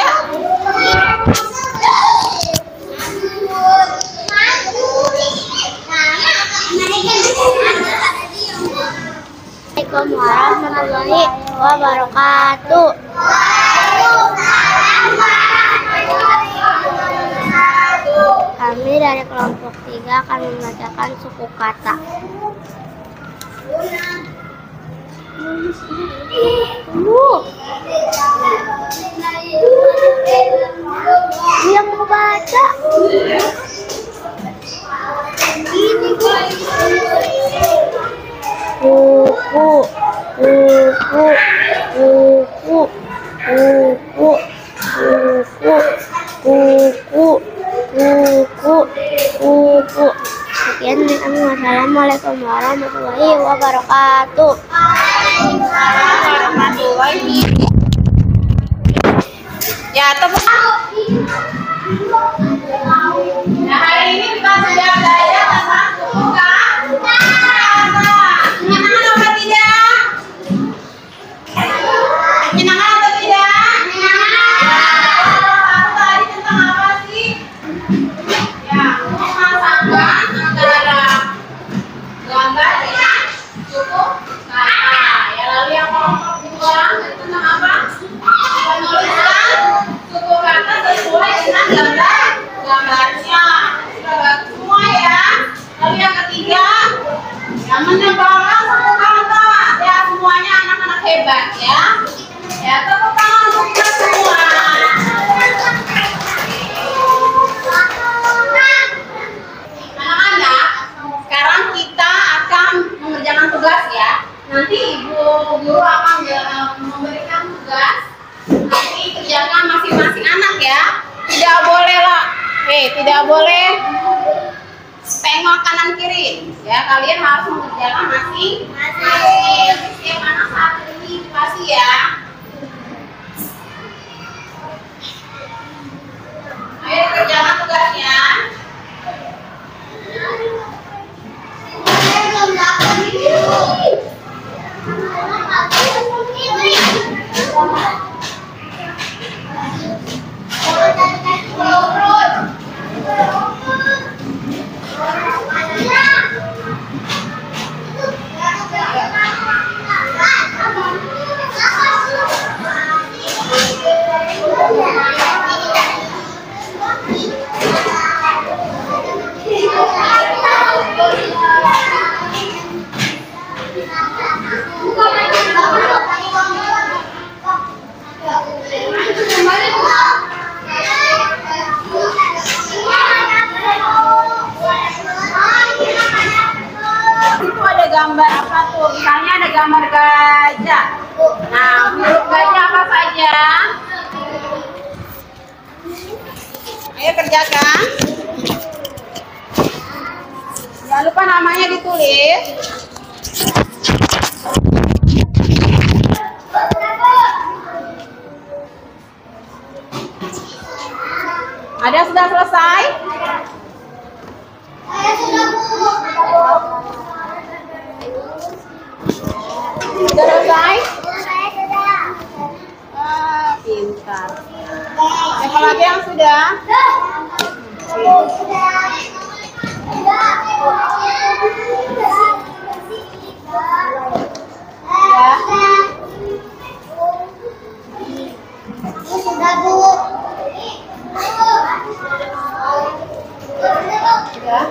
Assalamualaikum warahmatullahi wabarakatuh. Kami dari kelompok 3 akan membacakan suku kata. Yang mau baca. Buku, buku, buku, buku, buku, buku, buku, buku. Sekian dari kami. Wassalamualaikum warahmatullahi wabarakatuh. Warahmatullahi. Ya, tepuk tangan. Nah, hari ini kita sudah belajar tentang suku kata. Menyenangkan atau tidak? Menyenangkan atau tidak? Tadi tentang apa sih? Ya, memasangkan antara gambar dengan suku kata. Ya, lalu yang kelompok 2 itu tentang apa? Menuliskan suku kata sesuai dengan gambarnya. Sudah bagus semua ya. Lalu yang ketiga, yang menyebarkan suku kata. Ya, semuanya anak-anak hebat ya. Ya, tepuk tangan untuk kita semua. Anak-anak, sekarang kita akan mengerjakan tugas ya. Nanti ibu guru akan memberikan tugas. Nanti kerjakan masing-masing anak ya. Tidak boleh lah, tidak boleh tengok kanan kiri. Ya, kalian harus mengerjakan masing-masing. Setiap anak satu ini dikasih ya. Ayo kerjakan tugasnya. gambar gajah. Nah, huruf gajah apa saja? Ayo kerjakan. Jangan lupa namanya ditulis. Ada yang sudah selesai? Sudah selesai? Pintar. Siapa lagi yang sudah? Sudah, Bu. Sudah.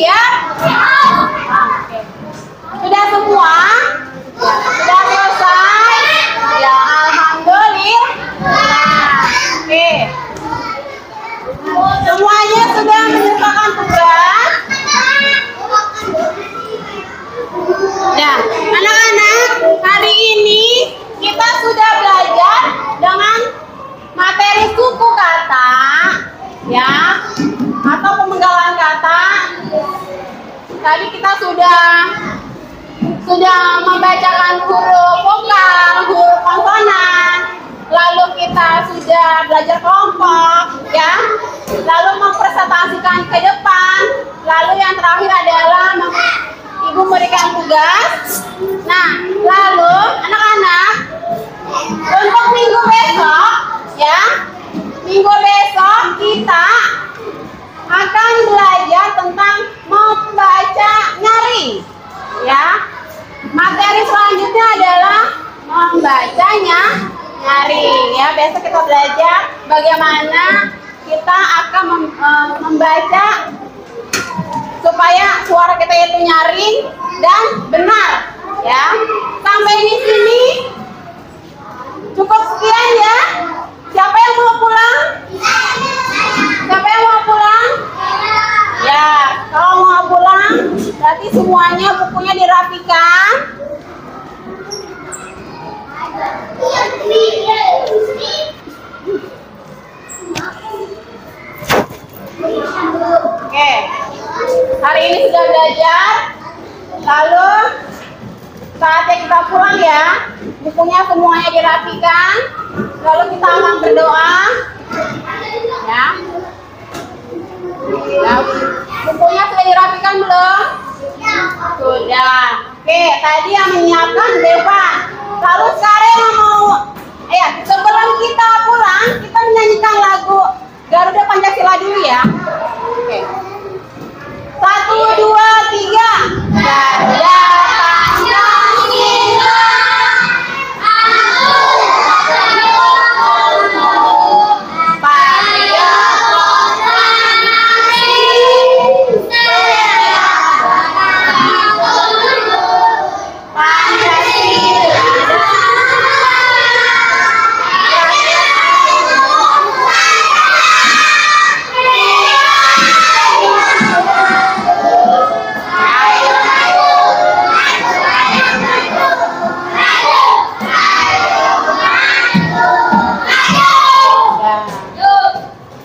Ya. Sudah semua? Sudah selesai? Ya, alhamdulillah. Oke. Semuanya sudah menyelesaikan tugas? Nah, anak-anak, hari ini kita sudah belajar dengan materi suku kata, ya, atau pemenggalan kata. Tadi kita sudah membacakan huruf vokal, huruf konsonan, lalu kita sudah belajar kelompok, ya, lalu mempresentasikan ke depan, lalu yang terakhir adalah Ibu memberikan tugas. Nah, lalu anak-anak, untuk minggu besok, ya, minggu besok kita akan belajar tentang membaca nyaring, ya. Materi selanjutnya adalah membacanya nyaring, ya. Besok kita belajar bagaimana kita akan membaca supaya suara kita itu nyaring dan benar, ya. Sampai di sini cukup sekian, ya. Siapa yang mau pulang? Siapa yang mau pulang? Ya, kalau mau pulang, berarti semuanya bukunya dirapikan. Oke, hari ini sudah belajar. Lalu saatnya kita pulang, ya. Bukunya semuanya dirapikan. Lalu kita akan berdoa, ya. Ya, bukunya sudah dirapikan belum? Sudah. Oke, tadi yang menyiapkan Devan. Lalu sekarang yang mau, sebelum kita pulang, kita menyanyikan lagu Garuda Pancasila dulu, ya. Oke. 1, 2, 3. Garuda Pancasila.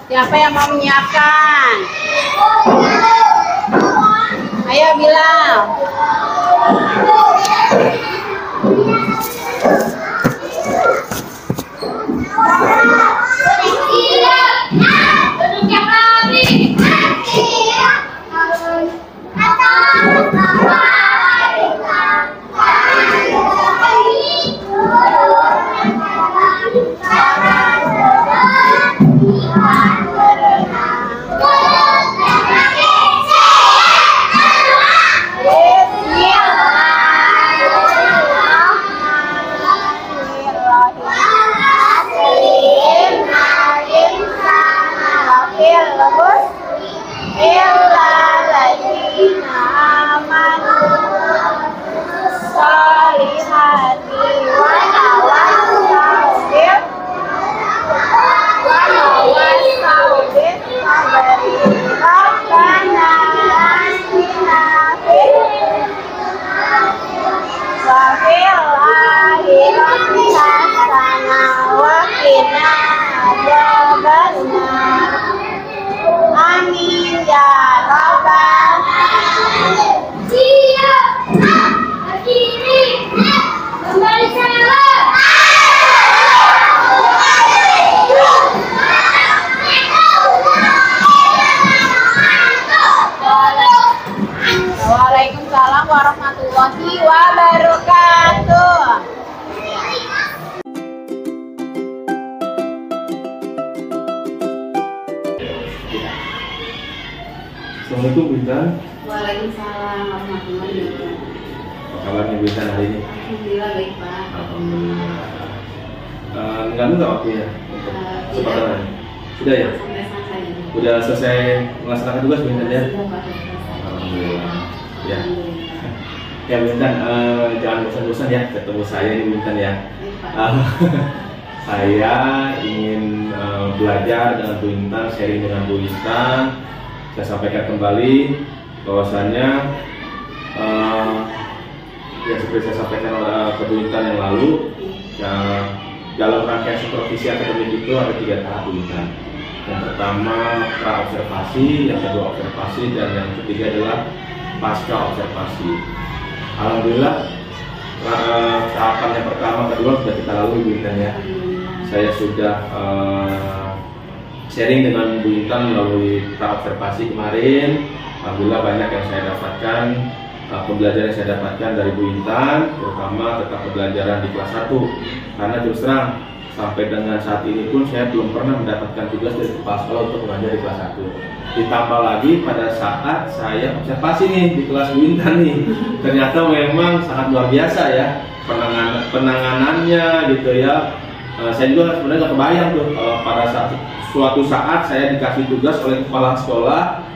Siapa yang mau menyiapkan? Ayo bilang. Siap. Bismillahirrahmanirrahim. Al-insana lafil khusr illa alladzina amanu sholihati wa tawassau bil sabri rabbana atina fil akhirati hasanah wa qina adzabannar. Amin ya rabbal alamin. Siap. Berdiri. Kembali salam. Waalaikumsalam warahmatullahi wabarakatuh. Assalamualaikum Bu Intan. Waalaikumsalam warahmatullahi wabarakatuh. Apa kabarnya Bu Intan hari ini? Alhamdulillah baik Pak. Alhamdulillah. Mengganggu nggak waktunya untuk kesempatan? Sudah ya? Santai-santai. Udah selesai melaksanakan tugas Bu Intan ya? Sudah Pak. Alhamdulillah. Ya. Alhamdulillah. Ya Bu Intan, jangan bosan-bosan ya ketemu saya ini Bu Intan ya. Baik Pak. Saya ingin belajar dengan Bu Intan, sharing dengan Bu Intan. Saya sampaikan kembali bahwasannya ya seperti saya sampaikan ke Bu Intan yang lalu, ya, dalam rangkaian supervisi akademik itu ada 3 tahap Bu Intan. Yang pertama pra-observasi, yang kedua observasi, dan yang ketiga adalah pasca observasi. Alhamdulillah tahapan yang pertama, kedua sudah kita lalui Bu Intan ya. Saya sudah sharing dengan Bu Intan melalui pra-observasi kemarin. Alhamdulillah banyak yang saya dapatkan, pembelajaran yang saya dapatkan dari Bu Intan, terutama tentang pembelajaran di kelas 1. Karena terus terang sampai dengan saat ini pun saya belum pernah mendapatkan tugas dari kepala sekolah untuk mengajar di kelas 1. Ditambah lagi pada saat saya observasi nih di kelas Bu Intan nih, ternyata memang sangat luar biasa ya penanganannya gitu ya. Saya juga sebenarnya nggak kebayang tuh pada suatu saat saya dikasih tugas oleh kepala sekolah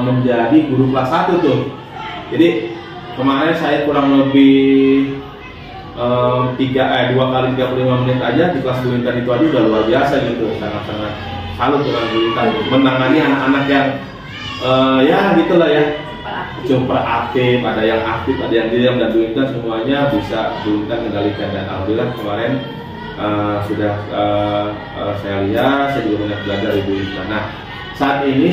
menjadi guru kelas 1 tuh. Jadi kemarin saya kurang lebih 2 kali 35 menit aja di kelas Bu Intan itu aja udah luar biasa gitu. Sangat-sangat salut dengan Bu Intan menangani anak-anak yang ya gitulah ya, super aktif, ada yang aktif, ada yang diam, dan Bu Intan semuanya bisa Bu Intan kendalikan. Dan alhamdulillah kemarin sudah saya lihat, saya juga banyak belajar dari Bu Intan. Nah, saat ini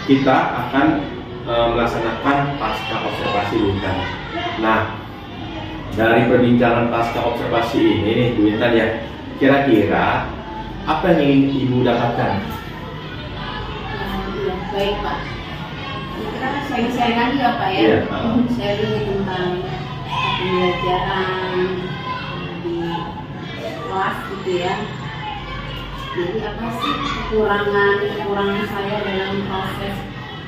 kita akan melaksanakan pasca observasi Bu Intan. Nah, dari perbincangan pasca observasi ini nih Bu Intan ya, kira-kira apa yang ingin Ibu dapatkan? Ya, baik Pak. Kita kan sharing-sharing lagi ya Pak ya. Iya. Sharing tentang pembelajaran di kelas gitu ya. Jadi apa sih kekurangan saya dalam proses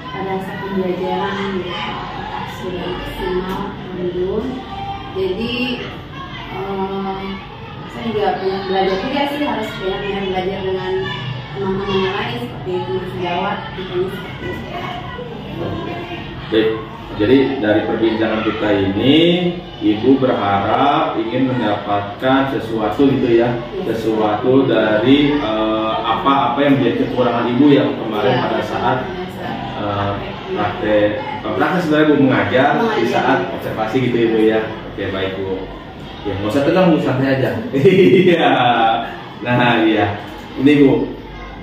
pada saat pembelajaran gitu, apakah sudah maksimal atau belum. Jadi saya juga belum belajar juga sih, harus banyak belajar dengan teman-teman yang lain seperti Mas Jawat gitu, seperti itu ya. Baik, jadi dari perbincangan kita ini, Ibu berharap ingin mendapatkan sesuatu gitu ya, sesuatu dari apa yang menjadi kekurangan Ibu yang kemarin pada saat praktek sebenarnya Bu mengajar di saat observasi gitu Ibu ya. Oke baik Bu. Ya nggak usah tegang Bu, santai aja. Iya. Nah iya, ini Bu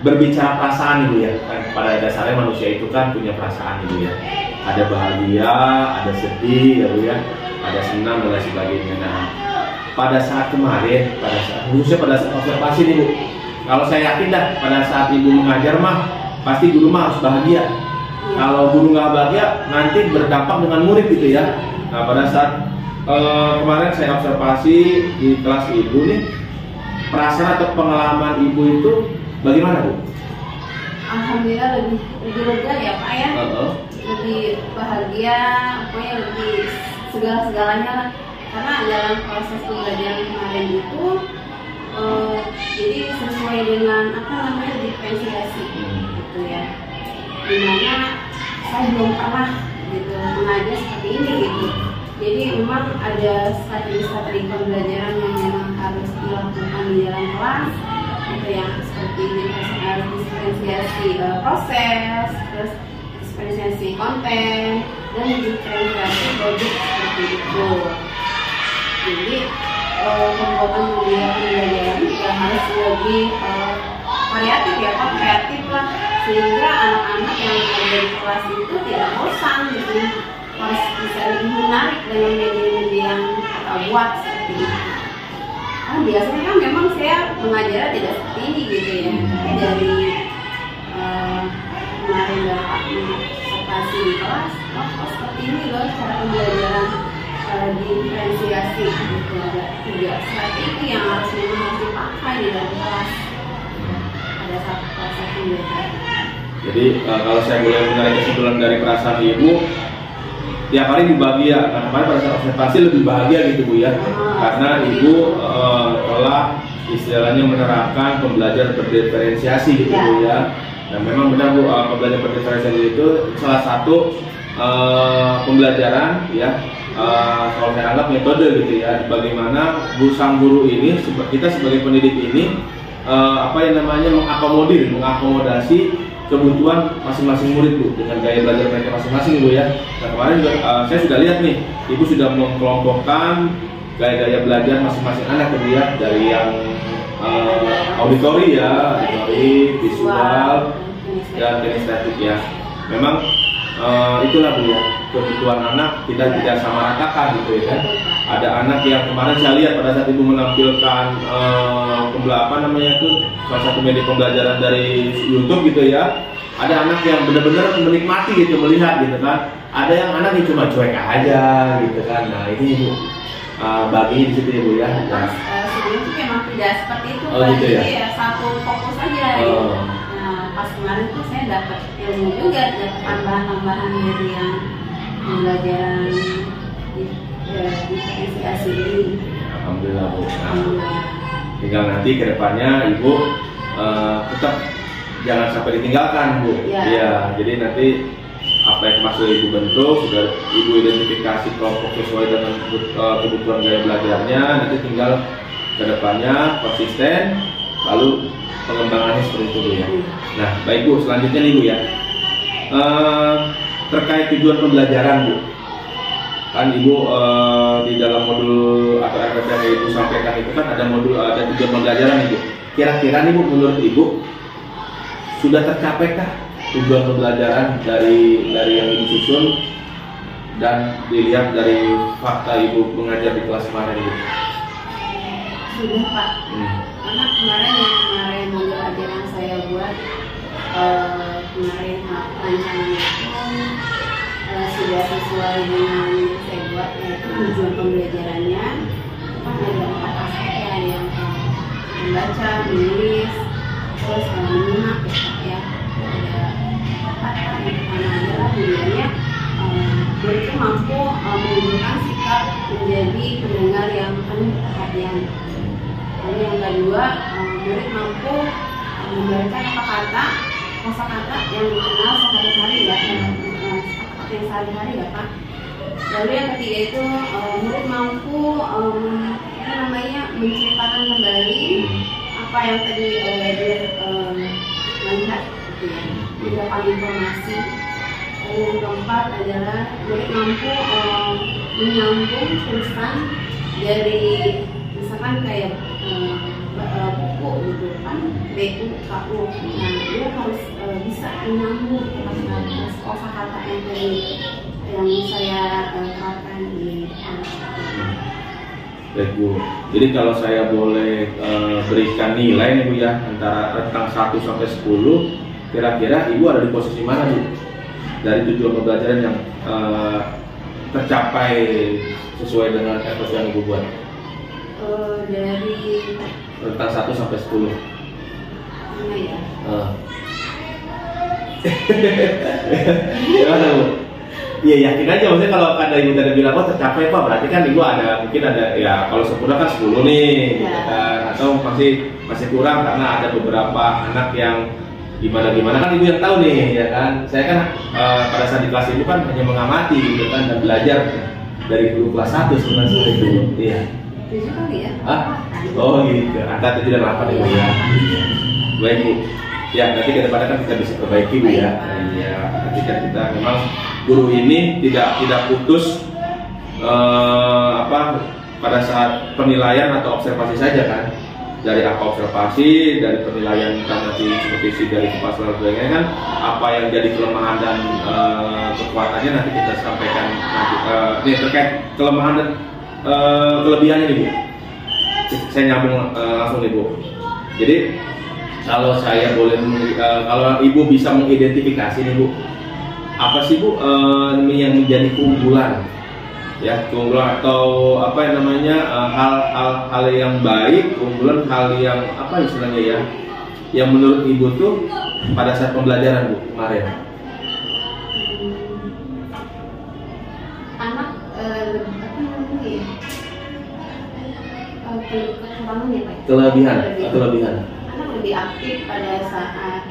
berbicara perasaan Ibu ya. Pada dasarnya manusia itu kan punya perasaan Ibu ya. Ada bahagia, ada sedih ya Bu ya, ada senang dan lain sebagainya. Nah pada saat kemarin, khususnya pada saat observasi nih Bu, kalau saya yakin dah pada saat Ibu mengajar mah pasti guru mah harus bahagia. Kalau guru nggak bahagia nanti berdampak dengan murid gitu ya. Nah pada saat kemarin saya observasi di kelas Ibu nih, perasaan atau pengalaman Ibu itu bagaimana Bu? Alhamdulillah lebih lega ya Pak ya. Lebih bahagia, pokoknya lebih segala-segalanya lah karena dalam proses pembelajaran kemarin itu jadi sesuai dengan apa namanya diferensiasi gitu ya, dimana saya belum pernah gitu mengajar seperti ini gitu. Jadi memang ada strategi pembelajaran yang memang harus dilakukan di dalam kelas gitu, yang seperti diferensiasi proses, terus diferensiasi konten, dan diferensiasi produk seperti itu. Jadi pembuatan pembelajaran juga harus lebih variatif ya, kreatif lah, sehingga anak-anak yang ada di kelas itu tidak bosan gitu, harus bisa lebih menarik dengan media-media yang kita buat seperti itu. Kan biasanya kan memang saya mengajar tidak seperti ini gitu ya, tapi dari kemarin dapat observasi di kelas, seperti ini loh cara pembelajaran diferensiasi gitu. Ada strategi yang harus dipakai di dalam kelas pada saat proses pembelajaran. Jadi kalau saya boleh menarik kesimpulan dari perasaan Ibu, tiap hari bahagia. Nah, kemarin pada saat observasi lebih bahagia gitu Bu ya, karena Ibu telah istilahnya menerapkan pembelajaran berdiferensiasi gitu Bu ya. Dan memang benar Bu, pembelajaran berdiferensiasi itu salah satu pembelajaran ya, kalau saya anggap metode gitu ya, bagaimana sang guru ini, kita sebagai pendidik ini mengakomodasi kebutuhan masing-masing murid Bu, dengan gaya belajar mereka masing-masing Bu ya. Nah kemarin juga saya sudah lihat nih, Ibu sudah mengelompokkan gaya-gaya belajar masing-masing anak Bu ya, dari yang auditori ya, auditori, visual, dan kinestetik ya. Memang itulah Bu ya, kebutuhan anak kita tidak sama ratakan gitu ya kan. Ada anak yang kemarin saya lihat pada saat Ibu menampilkan salah satu media pembelajaran dari YouTube gitu ya. Ada anak yang benar-benar menikmati gitu, melihat gitu kan. Ada yang anak yang cuma cuek aja gitu kan. Nah ini Bu, bagi di situ ya Bu ya. Nah, sebelum itu memang tidak seperti itu, gitu ya? Jadi satu fokus aja gitu. Nah pas kemarin tuh saya dapat ilmu juga, dapat tambahan-tambahan dari yang pembelajaran diferensiasi ini. Alhamdulillah Bu. Tinggal nanti ke depannya Ibu tetap jangan sampai ditinggalkan Bu. Ya, jadi nanti apa yang sudah Ibu bentuk, sudah Ibu identifikasi kelompok sesuai dengan kebutuhan gaya belajarnya, nanti tinggal ke depannya konsisten, lalu pengembangannya seperti itu Bu ya. Nah, baik Bu, selanjutnya nih Bu ya, terkait tujuan pembelajaran Bu. Kan Ibu di dalam modul atau RPP yang Ibu sampaikan itu kan ada tujuan pembelajaran Ibu. Kira-kira nih Bu, menurut Ibu sudah tercapaikah tujuan pembelajaran dari yang Ibu susun dan dilihat dari fakta Ibu mengajar di kelas kemarin Ibu? Sudah Pak, karena kemarin modul ajaran saya buat kemarin rancangan itu sudah sesuai dengan yang saya buat, yaitu tujuan pembelajarannya kan ada 4 aspek ya, yang membaca, menulis, terus menyimak ya. Ada 4 yang pertama adalah tujuannya murid itu mampu menunjukkan sikap menjadi pendengar yang penuh perhatian. Lalu yang kedua, murid mampu membaca kosakata yang dikenal sehari-hari ya, yang sehari-hari ya Pak. Lalu yang ketiga itu murid mampu menceritakan kembali apa yang tadi dia melihat gitu ya, mendapat informasi. Lalu yang keempat adalah murid mampu menyambung tulisan dari misalkan kayak buku gitu kan, BU, KU. Nah dia harus bisa menyambung kosakata yang tadi yang saya terapkan di Baik Bu, jadi kalau saya boleh berikan nilai nih Bu ya, antara rentang 1 sampai 10, kira-kira Ibu ada di posisi mana Bu? Dari tujuan pembelajaran yang tercapai sesuai dengan efforts yang Ibu buat? Dari rentang 1 sampai 10. mana ya? Gimana Bu? Iya yakin aja, maksudnya kalau ada ibu tadi bilang oh tercapai Pak, berarti kan ibu ada mungkin ada ya kalau sempurna kan 10 nih, gitu kan, atau masih kurang karena ada beberapa anak yang gimana kan ibu yang tahu nih ya kan. Saya kan pada saat di kelas ibu kan hanya mengamati gitu kan dan belajar dari guru kelas 1 sebenarnya seperti itu. Iya. 7 kali ya? Oh gitu, angka 7 dan 8 ibu ya. Baik Bu. Ya, nanti ke depannya kan kita bisa perbaiki Bu ya. Iya, ketika kita memang guru ini tidak putus pada saat penilaian atau observasi saja kan. Dari apa observasi, dari penilaian kita nanti seperti dari kepala dan sebagainya kan, apa yang jadi kelemahan dan kekuatannya nanti kita sampaikan nanti. Ini terkait kelemahan dan kelebihannya nih Bu. Saya nyambung langsung nih Bu. Jadi kalau saya boleh, kalau ibu bisa mengidentifikasi nih Bu, apa sih Bu yang menjadi keunggulan, ya keunggulan atau apa yang namanya hal yang baik, keunggulan hal yang apa istilahnya ya, yang menurut ibu tuh pada saat pembelajaran Bu kemarin. Anak apa namanya ya? Kekurangan ya Pak? Kelebihan. Lebih aktif pada saat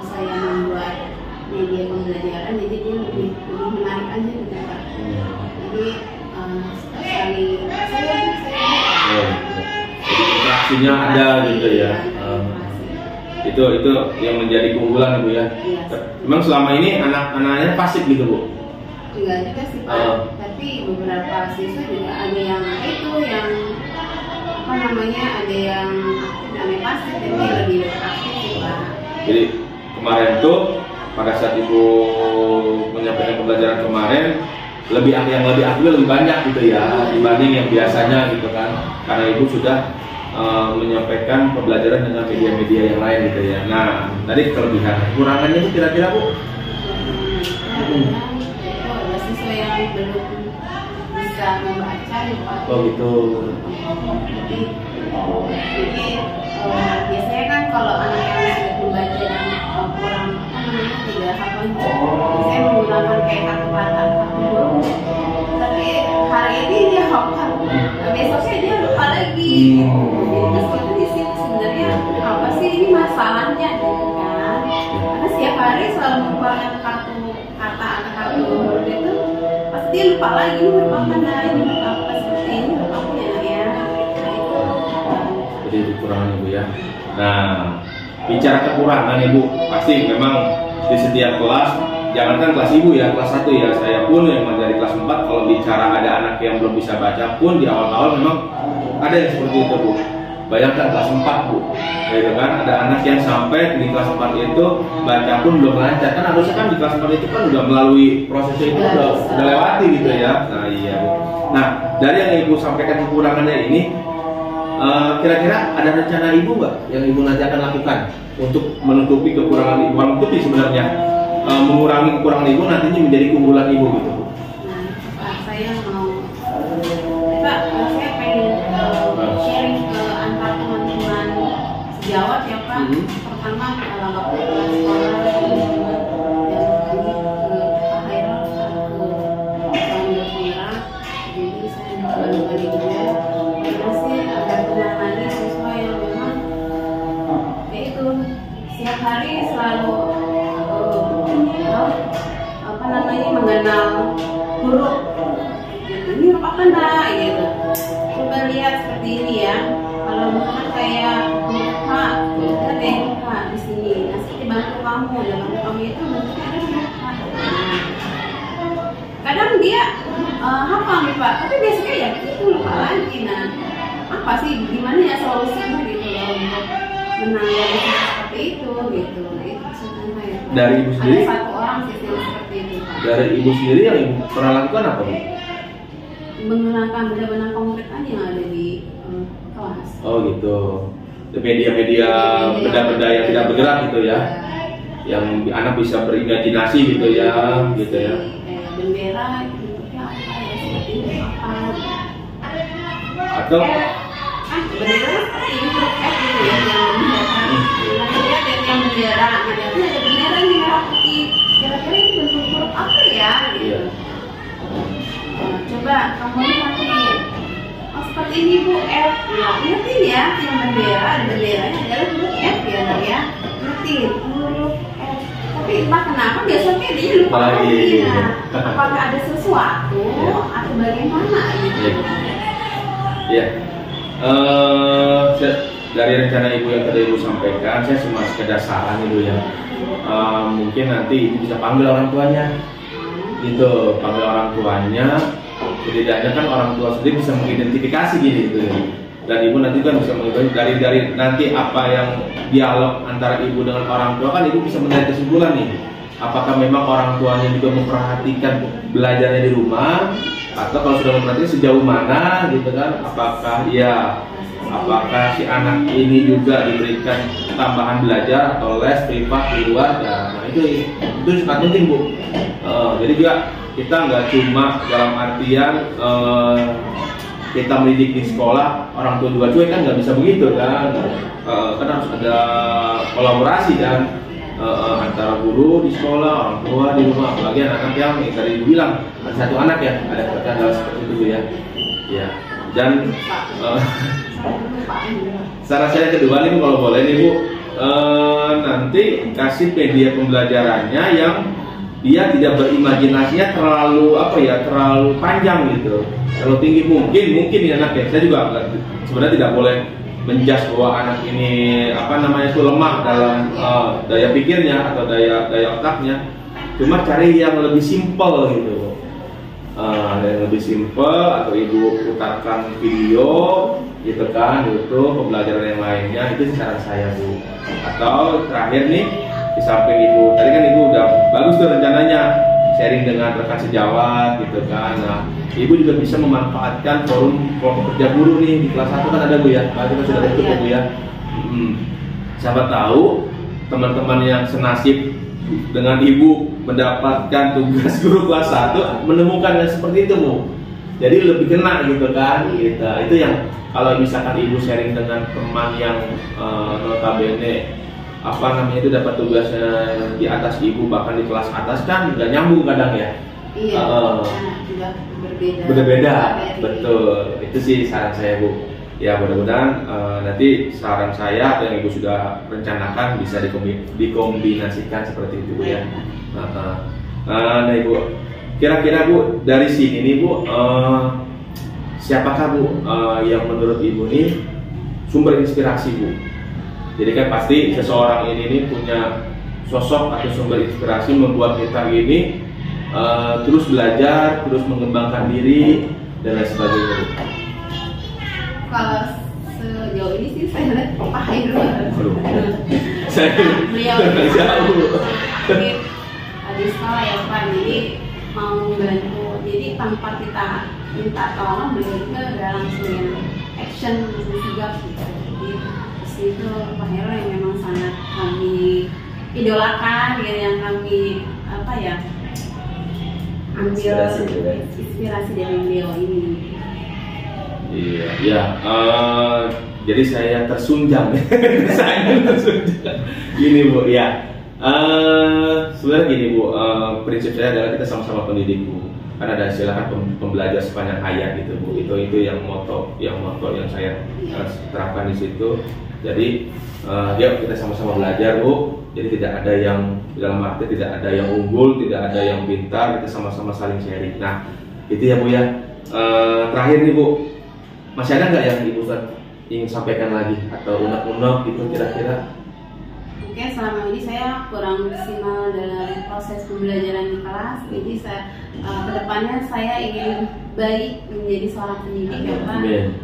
saya membuat media pembelajaran, jadi dia lebih menarik aja gitu Pak. Jadi sekali saya interaksinya ada gitu ya. Itu yang menjadi keunggulan Bu ya. Memang selama ini anak-anaknya pasif gitu Bu? Enggak juga sih Pak, tapi beberapa siswa juga ada yang yang apa namanya, ada yang aktif, pasif, tapi lebih aktif sih Pak. Jadi kemarin tuh pada saat ibu menyampaikan pembelajaran kemarin yang lebih aktif lebih banyak gitu ya dibanding yang biasanya gitu kan, karena ibu sudah menyampaikan pembelajaran dengan media-media yang lain gitu ya. Nah tadi kelebihan, kurangannya itu kira-kira Bu? Ada siswa yang belum bisa membaca ya Pak. Oh gitu. Jadi biasanya kan kalau anak yang sudah membaca dan kurang tidak hafal, saya menggunakan kayak kartu kata dulu. Tapi hari ini dia hafal, besoknya dia lupa lagi. Terus itu di sini sebenarnya apa sih ini masalahnya gitu kan? Karena setiap hari selalu mengeluarkan kartu kata atau kartu huruf itu, pasti dia lupa lagi, ini huruf apa nah, ini huruf apa seperti ini huruf apa ya. Jadi kekurangan Ibu ya. Nah, bicara kekurangan Ibu, pasti memang di setiap kelas, jangankan kelas Ibu ya, kelas 1 ya, saya pun yang dari kelas 4, kalau bicara ada anak yang belum bisa baca pun di awal-awal memang ada yang seperti itu Bu. Bayangkan kelas 4 Bu, gitu kan, ada anak yang sampai di kelas 4 itu baca pun belum lancar, kan harusnya kan di kelas 4 itu kan udah melalui prosesnya itu udah lewati gitu ya. Nah iya Bu. Nah dari yang Ibu sampaikan kekurangannya ini, kira-kira ada rencana Ibu nggak yang Ibu nanti akan lakukan untuk menutupi kekurangan Ibu, menutupi sebenarnya mengurangi kekurangan Ibu nantinya menjadi keunggulan Ibu gitu? Nah, Pak, saya mau, Pak, saya pengen sharing ke antar teman-teman sejawat ya Pak. Pertama waktu kelas sekolah dan lagi ke Pak Hairul aku Bangga Merah, jadi saya berbagi juga. Masih ada teman lagi siswa yang memang itu setiap hari selalu mengenal huruf gitu. Ini huruf apa enggak gitu, coba lihat seperti ini ya, kalau misalkan kayak huruf H, kita ada huruf H di sini, nanti dibantu kamu, dalam kamu itu bentuknya ada huruf H. Kadang dia hafal nih Pak, tapi biasanya ya itu lupa lagi. Nah apa sih, gimana ya solusinya gitu loh untuk menangani seperti itu gitu. Nah itu sebenarnya dari Ibu sendiri? Ada satu orang sih seperti itu Pak. Dari Ibu sendiri yang Ibu pernah lakukan apa Bu? Menggunakan benda-benda konkret aja yang ada di kelas. Oh gitu. Media-media benda-benda yang tidak bergerak gitu ya, yang anak bisa berimajinasi gitu ya, gitu ya. Bendera bentuknya apa ya, seperti itu apa? Atau bendera seperti ini huruf F gitu ya, yang menunjukkan. Nah kemudian ada yang bendera, ada bendera yang merah putih. Kira-kira ini bentuk huruf apa ya? Gitu. coba kamu lihatin. Oh, seperti ini Bu, F. Ya, ingetin ya, yang bendera, ada benderanya adalah huruf F ya, Nak ya. Ingetin huruf F. Tapi entah kenapa biasanya dia lupa lagi. Nah, apakah ada sesuatu atau bagaimana gitu? Ya. Dari rencana Ibu yang tadi Ibu sampaikan, saya cuma sekedar saran Ibu ya. Mungkin nanti Ibu bisa panggil orang tuanya. Gitu, panggil orang tuanya. Setidaknya kan orang tua sendiri bisa mengidentifikasi gini gitu ya. Dan Ibu nanti kan bisa mengidentifikasi dari nanti apa yang dialog antara Ibu dengan orang tua, kan Ibu bisa menarik kesimpulan nih. Apakah memang orang tuanya juga memperhatikan belajarnya di rumah, atau kalau sudah memperhatikan sejauh mana gitu kan? Apakah si anak ini juga diberikan tambahan belajar atau les privat di luar? Nah itu sangat penting Bu. Jadi juga kita nggak cuma dalam artian kita mendidik di sekolah, orang tua juga cuek, kan nggak bisa begitu kan? Kan harus ada kolaborasi kan antara guru di sekolah, orang tua di rumah, apalagi anak-anak yang tadi Ibu bilang ada satu anak ya, ada hal seperti itu ya. Ya, dan saran saya kedua nih kalau boleh nih Bu, nanti kasih media pembelajarannya yang dia tidak berimajinasinya terlalu panjang gitu, terlalu tinggi. Mungkin ya anak ya, saya juga sebenarnya tidak boleh menjudge bahwa anak ini itu lemah dalam daya pikirnya atau daya otaknya. Cuma cari yang lebih simpel gitu, yang lebih simpel, atau Ibu putarkan video gitu kan, YouTube pembelajaran yang lainnya, itu saran saya Bu. Atau terakhir nih, di samping Ibu tadi kan Ibu udah bagus tuh rencananya sharing dengan rekan sejawat gitu kan. Nah, Ibu juga bisa memanfaatkan forum kelompok kerja guru nih di kelas 1 kan ada Bu ya, kita sudah tutup ya Bu ya. Siapa tahu teman-teman yang senasib dengan Ibu mendapatkan tugas guru kelas 1 menemukan yang seperti itu Bu. Jadi lebih kena gitu kan. Gitu. Itu yang kalau misalkan Ibu sharing dengan teman yang notabene itu dapat tugasnya di atas Ibu, bahkan di kelas atas, kan nggak nyambung kadang ya. Iya, juga berbeda, betul. Itu sih saran saya Bu. Ya mudah-mudahan nanti saran saya atau yang Ibu sudah rencanakan bisa dikombinasikan seperti itu Bu ya. Nah Ibu, kira-kira Bu dari sini nih Bu, siapakah Bu yang menurut Ibu nih sumber inspirasi Bu? Jadi kan pasti seseorang ini punya sosok atau sumber inspirasi membuat kita ini terus belajar, terus mengembangkan diri dan lain sebagainya. Kalau sejauh ini sih saya lihat Pak Hairul. Saya beliau di sekolah ya Pak, jadi mau bantu. Jadi tanpa kita minta tolong, beliau juga udah langsung action, langsung sigap gitu. Jadi itu Pak Hairul yang memang sangat kami idolakan, gitu, yang kami ambil inspirasi dari beliau ini. Iya, jadi saya tersunjang. Gini Bu, ya. Sebenarnya gini Bu, prinsip saya adalah kita sama-sama pendidik Bu. Kan ada istilah pembelajar sepanjang hayat gitu Bu. Itu yang moto yang saya terapkan di situ. Jadi kita sama-sama belajar Bu. Jadi tidak ada yang dalam arti tidak ada yang unggul, tidak ada yang pintar, kita sama-sama saling sharing. Nah, itu ya Bu ya. Terakhir nih Bu, masih ada nggak yang Ibu ingin sampaikan lagi atau unek-unek gitu kira-kira? Oke, selama ini saya kurang maksimal dalam proses pembelajaran di kelas, jadi kedepannya saya ingin baik menjadi seorang pendidik ya Pak,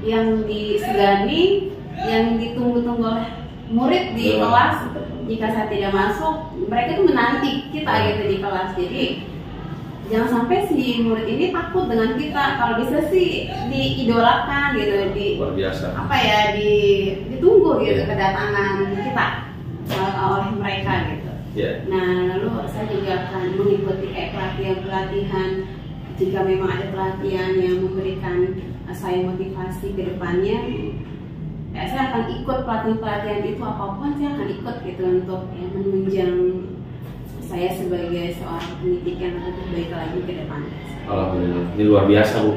yang disegani, yang ditunggu-tunggu oleh murid di kelas. Jika saya tidak masuk, mereka itu menanti kita gitu di kelas. Jadi jangan sampai si murid ini takut dengan kita. Kalau bisa sih diidolakan gitu, luar biasa. Ditunggu gitu kedatangan kita oleh mereka gitu. Nah, lalu saya juga akan mengikuti kayak pelatihan. Jika memang ada pelatihan yang memberikan saya motivasi ke depannya, saya akan ikut pelatihan itu, apapun saya akan ikut gitu untuk menunjang saya sebagai seorang pendidik yang lebih baik lagi ke depan. Alhamdulillah, ini luar biasa Bu,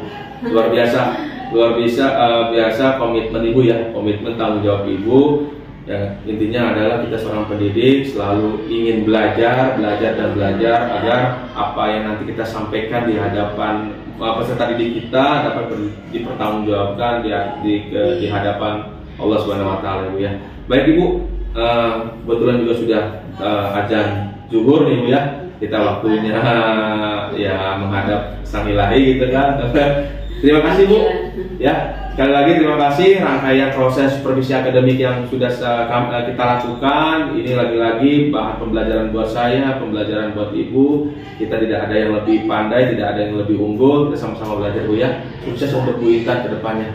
luar biasa, biasa komitmen Ibu ya, komitmen tanggung jawab Ibu. Ya, intinya adalah kita seorang pendidik selalu ingin belajar dan belajar agar apa yang nanti kita sampaikan di hadapan peserta didik kita dapat dipertanggungjawabkan di hadapan Allah Subhanahu Wa Taala, Ibu ya. Baik Ibu, kebetulan juga sudah azan zuhur nih Bu ya. Kita waktunya ya menghadap sang ilahi gitu kan. Terima kasih Bu. Ya, sekali lagi terima kasih rangkaian proses supervisi akademik yang sudah kita lakukan. Ini lagi-lagi bahan pembelajaran buat saya, pembelajaran buat Ibu. Kita tidak ada yang lebih pandai, tidak ada yang lebih unggul. Kita sama-sama belajar Bu ya. Sukses untuk Bu Intan ke depannya.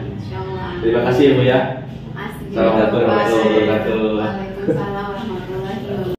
Terima kasih ya Bu ya. Assalamualaikum warahmatullahi wabarakatuh. Waalaikumsalam warahmatullahi wabarakatuh.